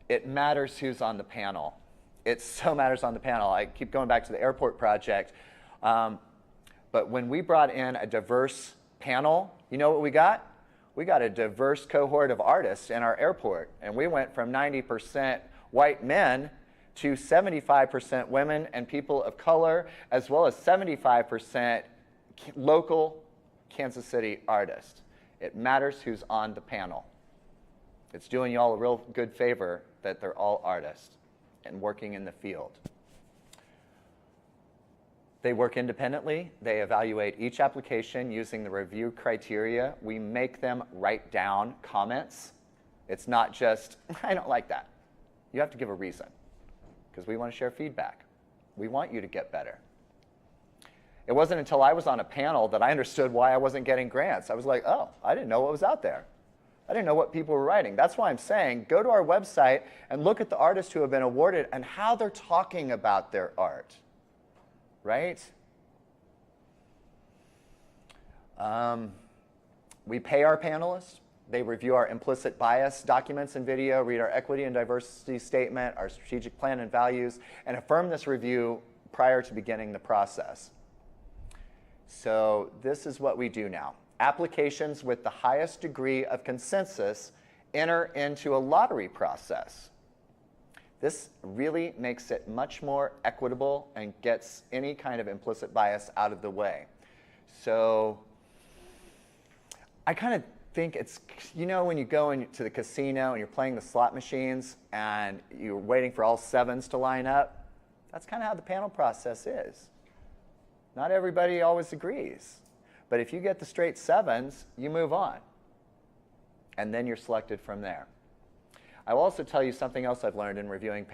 It matters who's on the panel. It so matters on the panel. I keep going back to the airport project. But when we brought in a diverse panel, you know what we got? We got a diverse cohort of artists in our airport. And we went from 90% white men to 75% women and people of color, as well as 75% local Kansas City artists. It matters who's on the panel. It's doing y'all a real good favor that they're all artists and working in the field. They work independently. They evaluate each application using the review criteria. We make them write down comments. It's not just, I don't like that. You have to give a reason, because we want to share feedback. We want you to get better. It wasn't until I was on a panel that I understood why I wasn't getting grants. I was like, oh, I didn't know what was out there. I didn't know what people were writing. That's why I'm saying, go to our website and look at the artists who have been awarded and how they're talking about their art, right? We pay our panelists. They review our implicit bias documents and video, read our equity and diversity statement, our strategic plan and values, and affirm this review prior to beginning the process. So this is what we do now. Applications with the highest degree of consensus enter into a lottery process. This really makes it much more equitable and gets any kind of implicit bias out of the way. So I kind of think it's, when you go into the casino and you're playing the slot machines and you're waiting for all sevens to line up, that's kind of how the panel process is. Not everybody always agrees. But if you get the straight sevens, you move on. And then you're selected from there. I will also tell you something else I've learned in reviewing,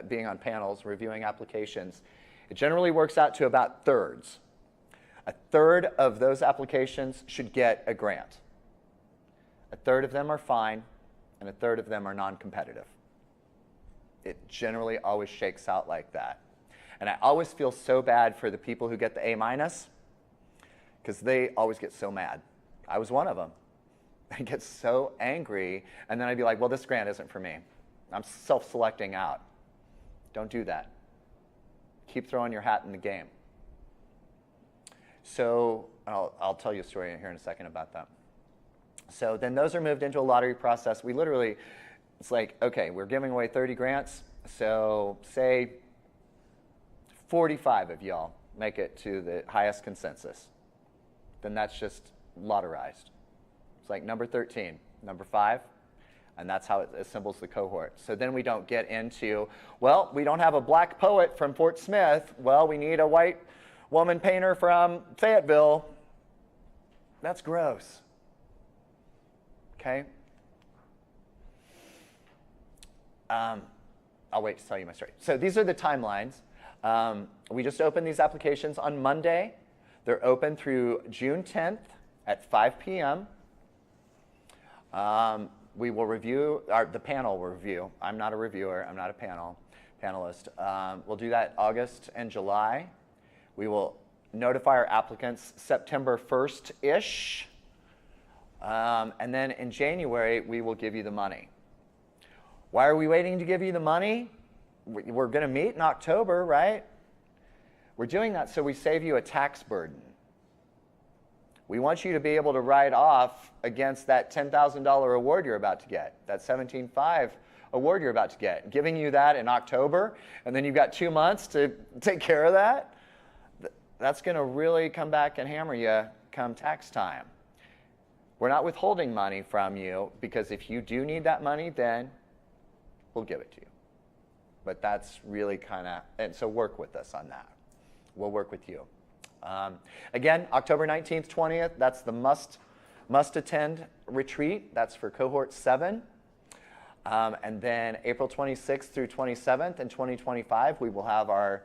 being on panels, reviewing applications. It generally works out to about thirds. A third of those applications should get a grant. A third of them are fine. and a third of them are non-competitive. It generally always shakes out like that. And I always feel so bad for the people who get the A-, because they always get so mad. I was one of them. I get so angry, and then I'd be like, well, this grant isn't for me. I'm self-selecting out. Don't do that. Keep throwing your hat in the game. So I'll tell you a story here in a second about that. So then those are moved into a lottery process. We literally, it's like, okay, we're giving away 30 grants. So say 45 of y'all make it to the highest consensus. Then that's just lotterized. It's like number 13, number 5, and that's how it assembles the cohort. So then we don't get into, well, we don't have a black poet from Fort Smith. Well, we need a white woman painter from Fayetteville. That's gross. Okay? I'll wait to tell you my story. So these are the timelines. We just opened these applications on Monday. They're open through June 10th at 5 p.m. We will review, the panel will review. I'm not a reviewer, I'm not a panelist. We'll do that August and July. We will notify our applicants September 1st-ish. And then in January, we will give you the money. Why are we waiting to give you the money? We're going to meet in October, right? We're doing that so we save you a tax burden. We want you to be able to write off against that $10,000 award you're about to get, that $17,500 award you're about to get. Giving you that in October, and then you've got 2 months to take care of that, that's going to really come back and hammer you come tax time. We're not withholding money from you, because if you do need that money, then we'll give it to you. But that's really kind of, and so work with us on that. We'll work with you. Again, October 19th, 20th, that's the must attend retreat. That's for cohort 7. And then April 26th through 27th in 2025, we will have our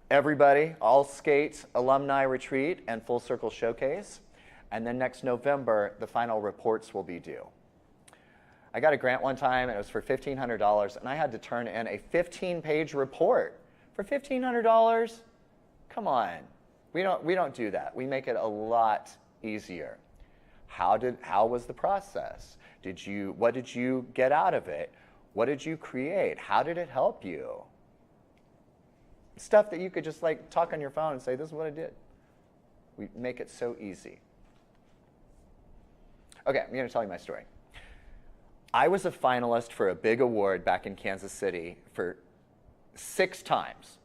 everybody, all skate alumni retreat and full circle showcase. And then next November, the final reports will be due. I got a grant one time, and it was for $1,500, and I had to turn in a 15-page report for $1,500. Come on, we don't do that. We make it a lot easier. How was the process? What did you get out of it? What did you create? How did it help you? Stuff that you could just like talk on your phone and say, this is what I did. We make it so easy. Okay, I'm going to tell you my story. I was a finalist for a big award back in Kansas City for 6 times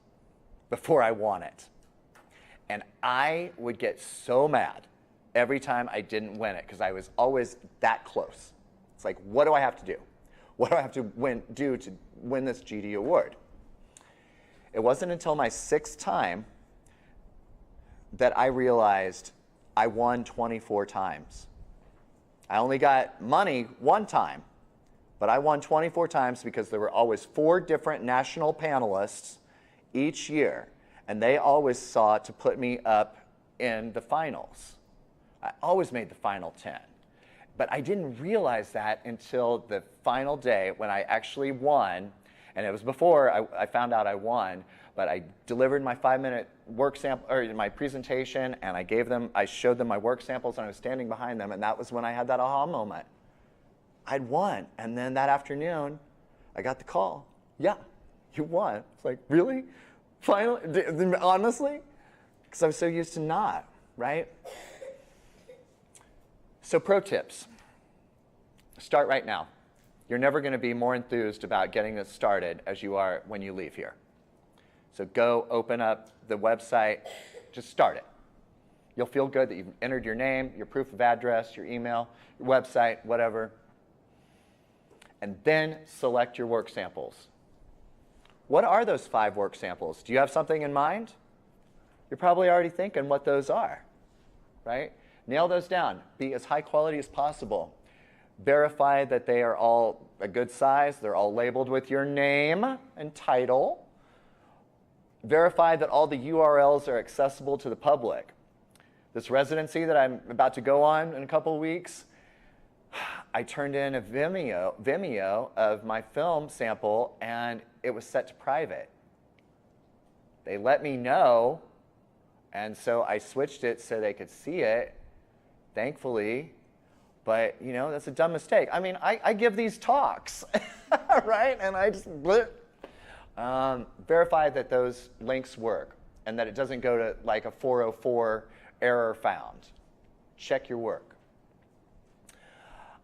before I won it. And I would get so mad every time I didn't win it, because I was always that close. It's like, what do I have to do? What do I have to do to win this GD award? It wasn't until my 6th time that I realized I won 24 times. I only got money 1 time, but I won 24 times because there were always 4 different national panelists each year, and they always sought to put me up in the finals. I always made the final 10. But I didn't realize that until the final day when I actually won, and it was before I found out I won, but I delivered my 5-minute work sample, or my presentation, and I showed them my work samples, and I was standing behind them, and that was when I had that aha moment. I'd won, and then that afternoon, I got the call. Yeah, you won. It's like, really? Finally? Honestly? Because I was so used to not, right? So pro tips. Start right now. You're never going to be more enthused about getting this started as you are when you leave here. So go open up the website, just start it. You'll feel good that you've entered your name, your proof of address, your email, your website, whatever. And then select your work samples. What are those 5 work samples? Do you have something in mind? You're probably already thinking what those are, right? Nail those down. Be as high quality as possible. Verify that they are all a good size. They're all labeled with your name and title. Verify that all the URLs are accessible to the public. This residency that I'm about to go on in a couple of weeks, I turned in a Vimeo of my film sample, and it was set to private. They let me know, and so I switched it so they could see it, thankfully. But, you know, that's a dumb mistake. I mean, I give these talks, right? And I just verify that those links work and that it doesn't go to like a 404 error found. Check your work.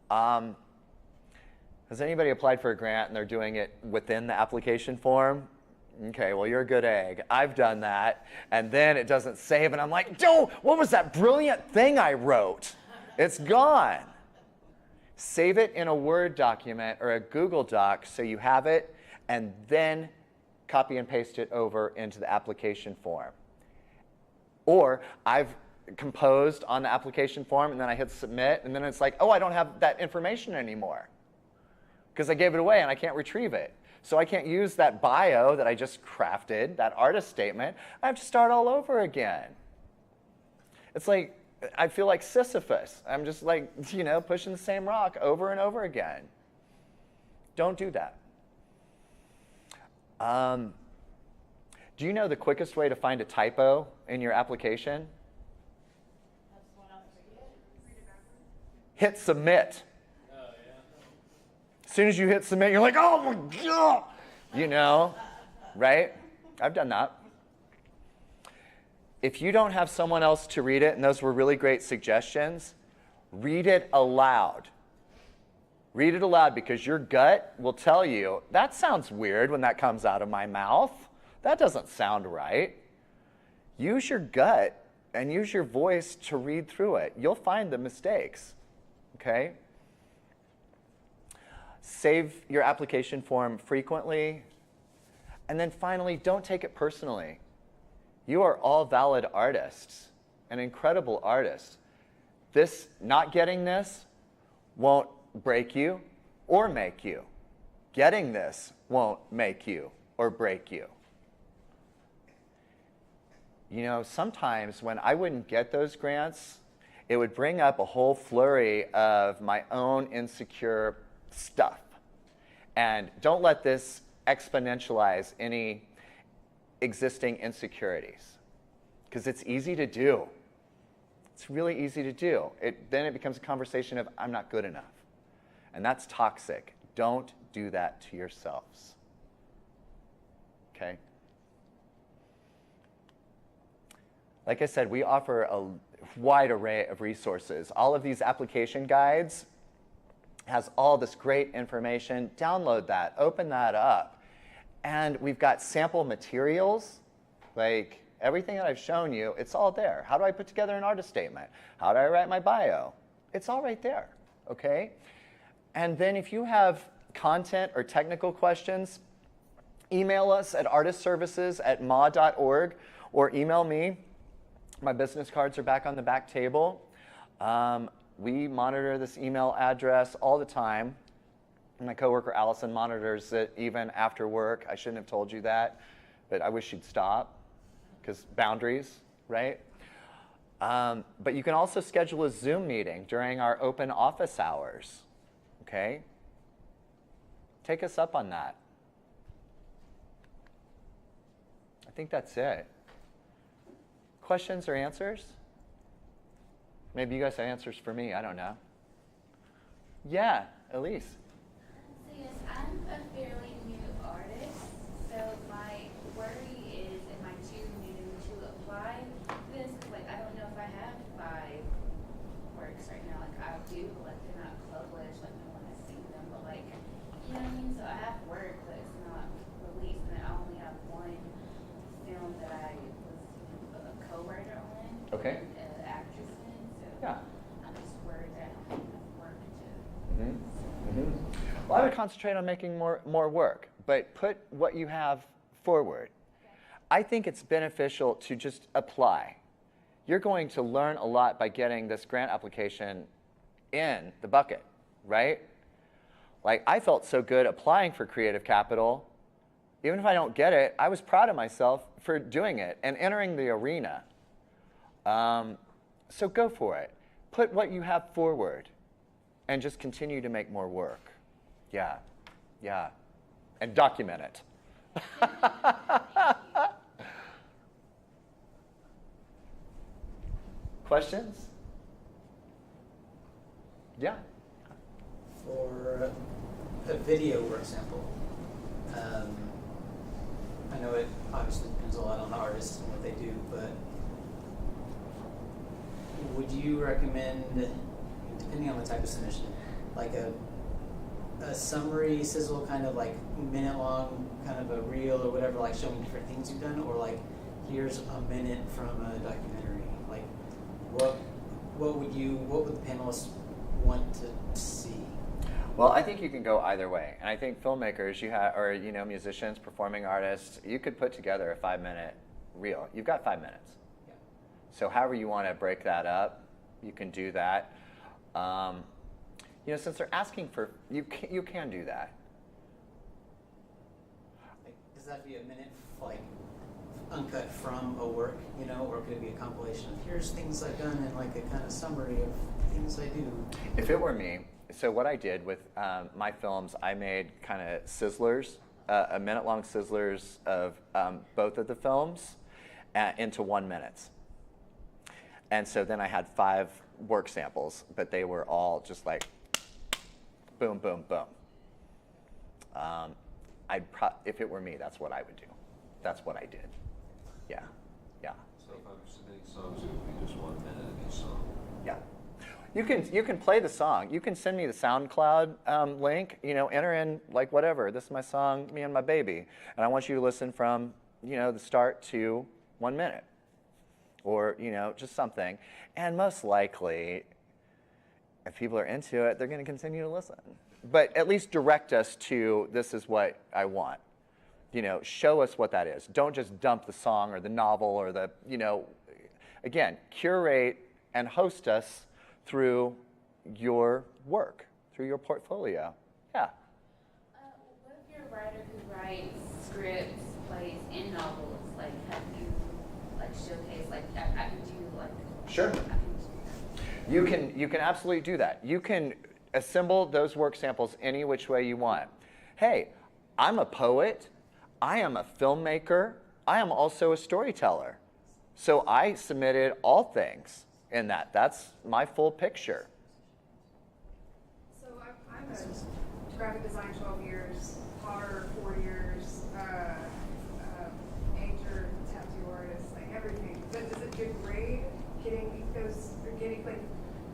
Has anybody applied for a grant and they're doing it within the application form? Okay, well, you're a good egg. I've done that, and then it doesn't save, and I'm like, Joe, what was that brilliant thing I wrote? It's gone. Save it in a Word document or a Google Doc so you have it, and then copy and paste it over into the application form. Or I've composed on the application form, and then I hit submit, and then it's like, oh, I don't have that information anymore because I gave it away and I can't retrieve it. So I can't use that bio that I just crafted, that artist statement. I have to start all over again. It's like, I feel like Sisyphus. I'm just like, you know, pushing the same rock over and over again. Don't do that. Do you know the quickest way to find a typo in your application? Hit submit. As soon as you hit submit, you're like, oh my God, you know, right? I've done that. If you don't have someone else to read it, and those were really great suggestions, read it aloud. Read it aloud, because your gut will tell you, that sounds weird when that comes out of my mouth. That doesn't sound right. Use your gut and use your voice to read through it. You'll find the mistakes, okay? Save your application form frequently. And then finally, don't take it personally. You are all valid artists, and incredible artists. Not getting this won't break you or make you. Getting this won't make you or break you. You know, sometimes when I wouldn't get those grants, it would bring up a whole flurry of my own insecure stuff. And don't let this exponentialize any existing insecurities, because it's easy to do. It's really easy to do. Then it becomes a conversation of, I'm not good enough. And that's toxic. Don't do that to yourselves. Okay? Like I said, we offer a wide array of resources. All of these application guides has all this great information. Download that, open that up. And we've got sample materials, like everything that I've shown you, it's all there. How do I put together an artist statement? How do I write my bio? It's all right there, okay? And then if you have content or technical questions, email us at artistservices@ma.org or email me. My business cards are back on the back table. We monitor this email address all the time. My coworker Allison monitors it even after work. I shouldn't have told you that, but I wish she'd stop, because boundaries, right? But you can also schedule a Zoom meeting during our open office hours, okay? Take us up on that. I think that's it. Questions or answers? Maybe you guys have answers for me, I don't know. Yeah, Elise. So yes, I'm a fairly new artist, so my worry is, am I too new to apply this? Like, I don't know if I have 5 works right now. Like, I do, but like they're not published, like no one has seen them, but like, you know what I mean? So I have work, but it's not released, and I only have one film that I was a co-writer on. Okay. And an actress in, so Yeah. I'm just worried that I don't have enough work to. Well, I would concentrate on making more work, but put what you have forward. I think it's beneficial to just apply. You're going to learn a lot by getting this grant application in the bucket, right? Like, I felt so good applying for Creative Capital. Even if I don't get it, I was proud of myself for doing it and entering the arena. So go for it. Put what you have forward. and just continue to make more work. Yeah, yeah, and document it. Questions? Yeah. For a video, for example, I know it obviously depends a lot on the artist and what they do, but would you recommend, depending on the type of submission, like a summary sizzle, kind of like minute long, kind of a reel or whatever, like showing different things you've done, or like here's a minute from a documentary? Like what would the panelists want to see? Well, I think you can go either way, and I think filmmakers, or musicians, performing artists, you could put together a 5-minute reel. You've got 5 minutes. Yeah. So however you want to break that up, you can do that. Since they're asking for, you can do that. Like, does that have to be a minute, like uncut from a work, or could it be a compilation of here's things I've done and like a kind of summary of things I do? If it were me, so what I did with my films, I made kind of sizzlers, a minute-long sizzlers of both of the films into 1 minute. And so then I had 5 work samples, but they were all just like boom, boom, boom. If it were me, that's what I would do. That's what I did. Yeah, yeah. So if I'm submitting songs, it would be just 1 minute of each song. Yeah. You can play the song. You can send me the SoundCloud link, enter in like whatever. This is my song, Me and My Baby. And I want you to listen from, the start to 1 minute. Or, just something. And most likely, if people are into it, they're going to continue to listen. But at least direct us to, this is what I want. Show us what that is. Don't just dump the song or the novel or the, again, curate and host us through your work, through your portfolio. Yeah. What if you're a writer who writes scripts, plays, and novels? Like, have you showcased? Like, I can do like. Sure. You can absolutely do that. You can assemble those work samples any which way you want. Hey, I'm a poet. I am a filmmaker. I am also a storyteller. So I submitted all things in that. That's my full picture. So I'm a graphic design 12 years, potter 4 years, painter, tattoo artist, like everything. But does it degrade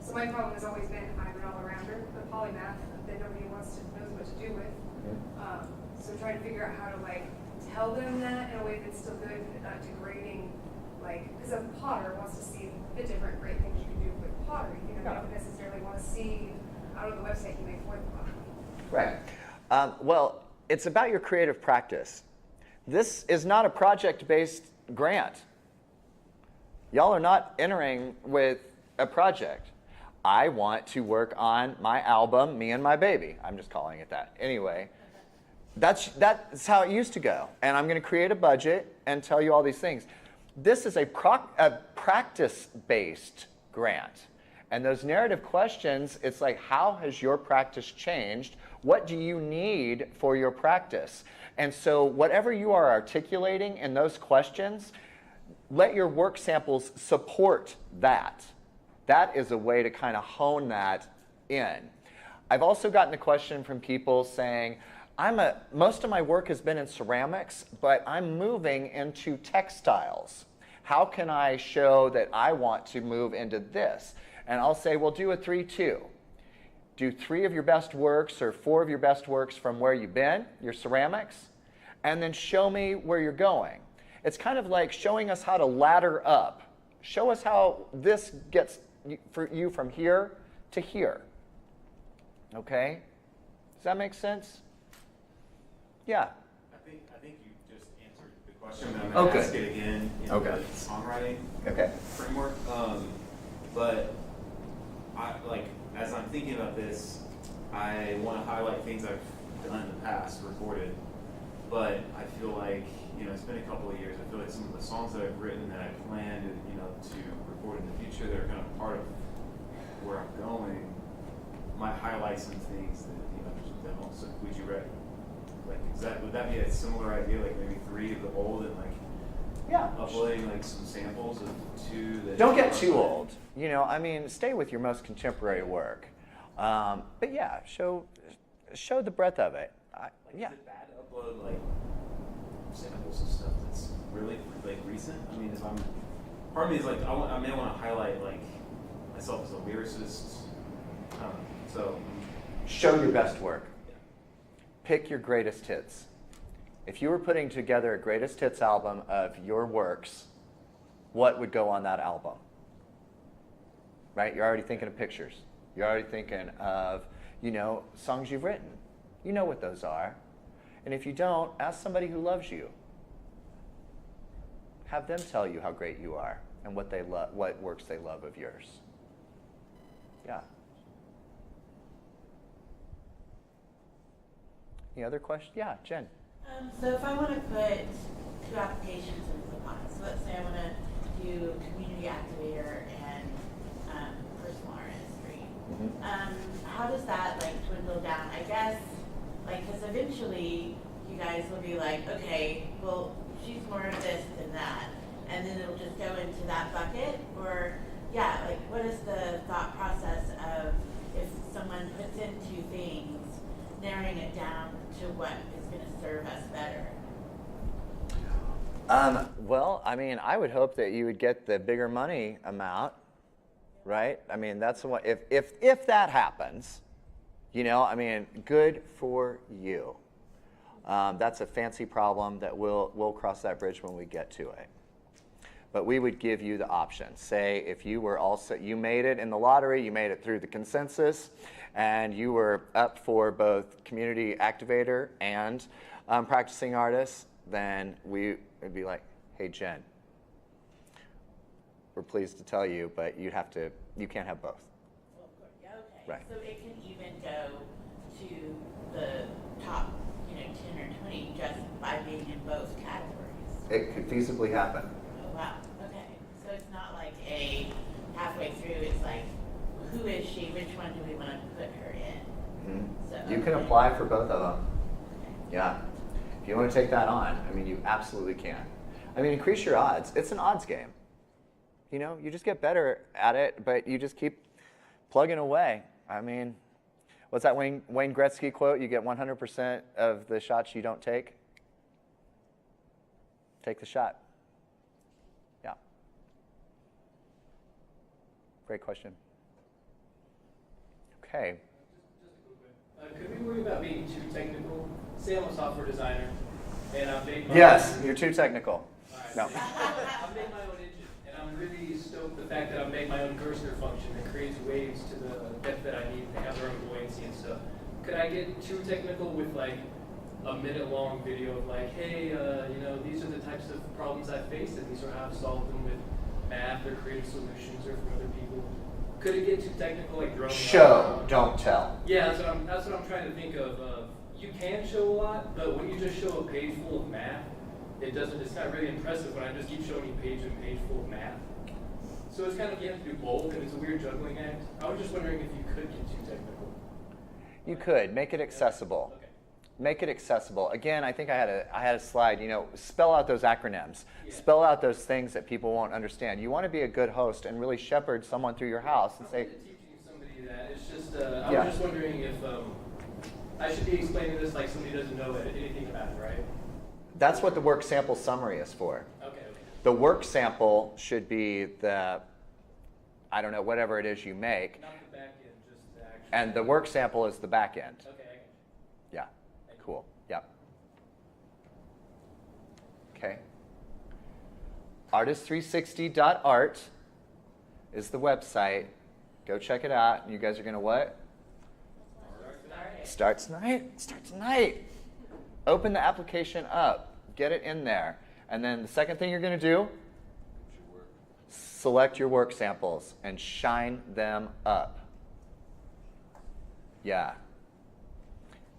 so my problem has always been I'm an all-arounder, the polymath that nobody knows what to do with. So trying to figure out how to tell them that in a way that's still good, but not degrading. Because a potter wants to see the different great things you can do with pottery. You don't necessarily want to see out of the website you make for the pottery. Right. Well, it's about your creative practice. This is not a project-based grant. Y'all are not entering with a project. I want to work on my album, Me and My Baby. I'm just calling it that. Anyway, that's how it used to go. And I'm going to create a budget and tell you all these things. This is a practice-based grant. And those narrative questions, it's like, how has your practice changed? What do you need for your practice? And so whatever you are articulating in those questions, let your work samples support that. That is a way to kind of hone that in. I've also gotten a question from people saying, most of my work has been in ceramics, but I'm moving into textiles. How can I show that I want to move into this? And I'll say, well, do a 3-2. Do 3 of your best works or 4 of your best works from where you've been, your ceramics, and then show me where you're going. It's kind of like showing us how to ladder up. Show us how this gets for you from here to here. Okay? Does that make sense? Yeah. I think you just answered the question, but I'm going to ask it again in the songwriting framework. But as I'm thinking about this, I want to highlight things I've done in the past, recorded. But I feel like, it's been a couple of years. I feel like some of the songs that I've written that I planned, to record in the future that are kind of part of where I'm going might highlight some things that the others don't. So would you recommend? Like, would that be a similar idea? Like maybe 3 of the old and like uploading like some samples of 2 that Don't get too old. You know, I mean, stay with your most contemporary work. But yeah, show the breadth of it. Yeah. Is it bad to upload like samples of stuff that's really like recent? I mean, if I'm part of me is like I may want to highlight like myself as a lyricist. So Show your best work. Pick your greatest hits. If you were putting together a greatest hits album of your works, what would go on that album? Right? You're already thinking of pictures. You're already thinking of, you know, songs you've written. You know what those are. And if you don't, ask somebody who loves you. Have them tell you how great you are and what they love, what works they love of yours. Yeah. Any other questions? Yeah, Jen. So if I want to put 2 applications into the pot, so let's say I want to do community activator and personal artistry, how does that like dwindle down? I guess, like, because eventually you guys will be like, okay, well, she's more of this than that, and then it'll just go into that bucket, or yeah, like what is the thought process of if someone puts in 2 things, narrowing it down to what is going to serve us better? Well, I mean, I would hope that you would get the bigger money amount, right? I mean, that's what if that happens, you know, I mean, good for you. That's a fancy problem that we'll cross that bridge when we get to it. But we would give you the option. Say if you were also, you made it in the lottery, you made it through the consensus, and you were up for both community activator and practicing artist, then we would be like, hey, Jen, we're pleased to tell you, but you can't have both. Well, of course, yeah, okay. Right. So it can even go to the top, 10 or 20 just by being in both categories. It could feasibly happen. Oh, wow. Okay. So it's not like a halfway through, it's like, who is she? Which one do we want to put her in? Mm-hmm. So, You can okay. apply for both of them. Okay. Yeah. If you want to take that on, I mean, you absolutely can. I mean, increase your odds. It's an odds game. You know, you just get better at it, but you just keep plugging away. I mean, what's that Wayne Gretzky quote? You get 100% of the shots you don't take. Take the shot. Yeah. Great question. Okay. Could we worry about being too technical? Say I'm a software designer, and I'm making my Yes, you're too technical. Alright. No. I'm making my own engine, and I'm really stoked the fact that I'm making my own cursor function that creates waves to the depth that I need. They have their own buoyancy and stuff. Could I get too technical with like a minute-long video of like, hey, these are the types of problems I faced, and these are how I've solved them with math or creative solutions or from other people? Could it get too technical, like droning? Show, don't tell. Yeah, that's what I'm trying to think of. You can show a lot, but when you just show a page full of math, it's not really impressive when I just keep showing you page and page full of math. So it's kind of, you have to do both, and it's a weird juggling act. I was just wondering if you could get too technical. You could make it accessible. Okay. Make it accessible. Again, I think I had a slide. Spell out those acronyms. Yeah. Spell out those things that people won't understand. You want to be a good host and really shepherd someone through your house and say. I'm teaching somebody that. It's just I was just wondering if I should be explaining this like somebody doesn't know anything about it, right? That's what the work sample summary is for. Okay. The work sample should be the, I don't know, whatever it is you make. Not the back end, just the actual. And the work sample is the back end. Okay. Yeah. Cool. Yep. Okay. Artist360.art is the website. Go check it out. You guys are going to what? Start tonight. Start tonight. Open the application up. Get it in there. And then the second thing you're going to do, select your work samples and shine them up. Yeah.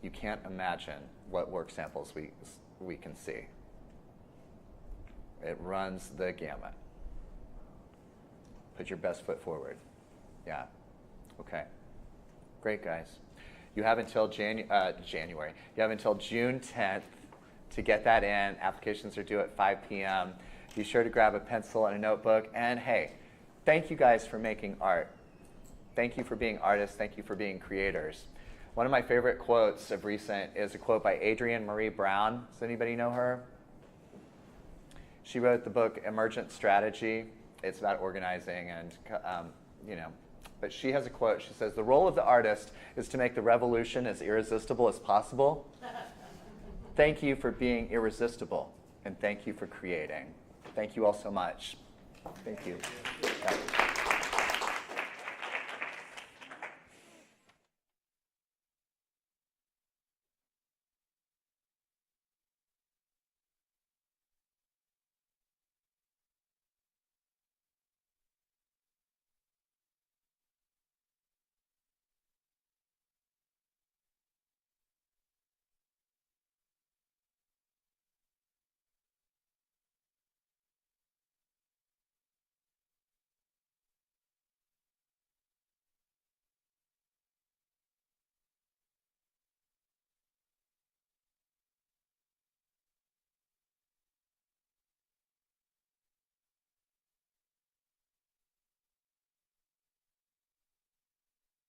You can't imagine what work samples we can see. It runs the gamut. Put your best foot forward. Yeah. Okay. Great, guys. You have until January. You have until June 10th to get that in. Applications are due at 5 p.m. Be sure to grab a pencil and a notebook. And hey, thank you guys for making art. Thank you for being artists. Thank you for being creators. One of my favorite quotes of recent is a quote by Adrienne Marie Brown. Does anybody know her? She wrote the book Emergent Strategy. It's about organizing and, but she has a quote. She says, "The role of the artist is to make the revolution as irresistible as possible." Thank you for being irresistible, and thank you for creating. Thank you all so much. Thank you.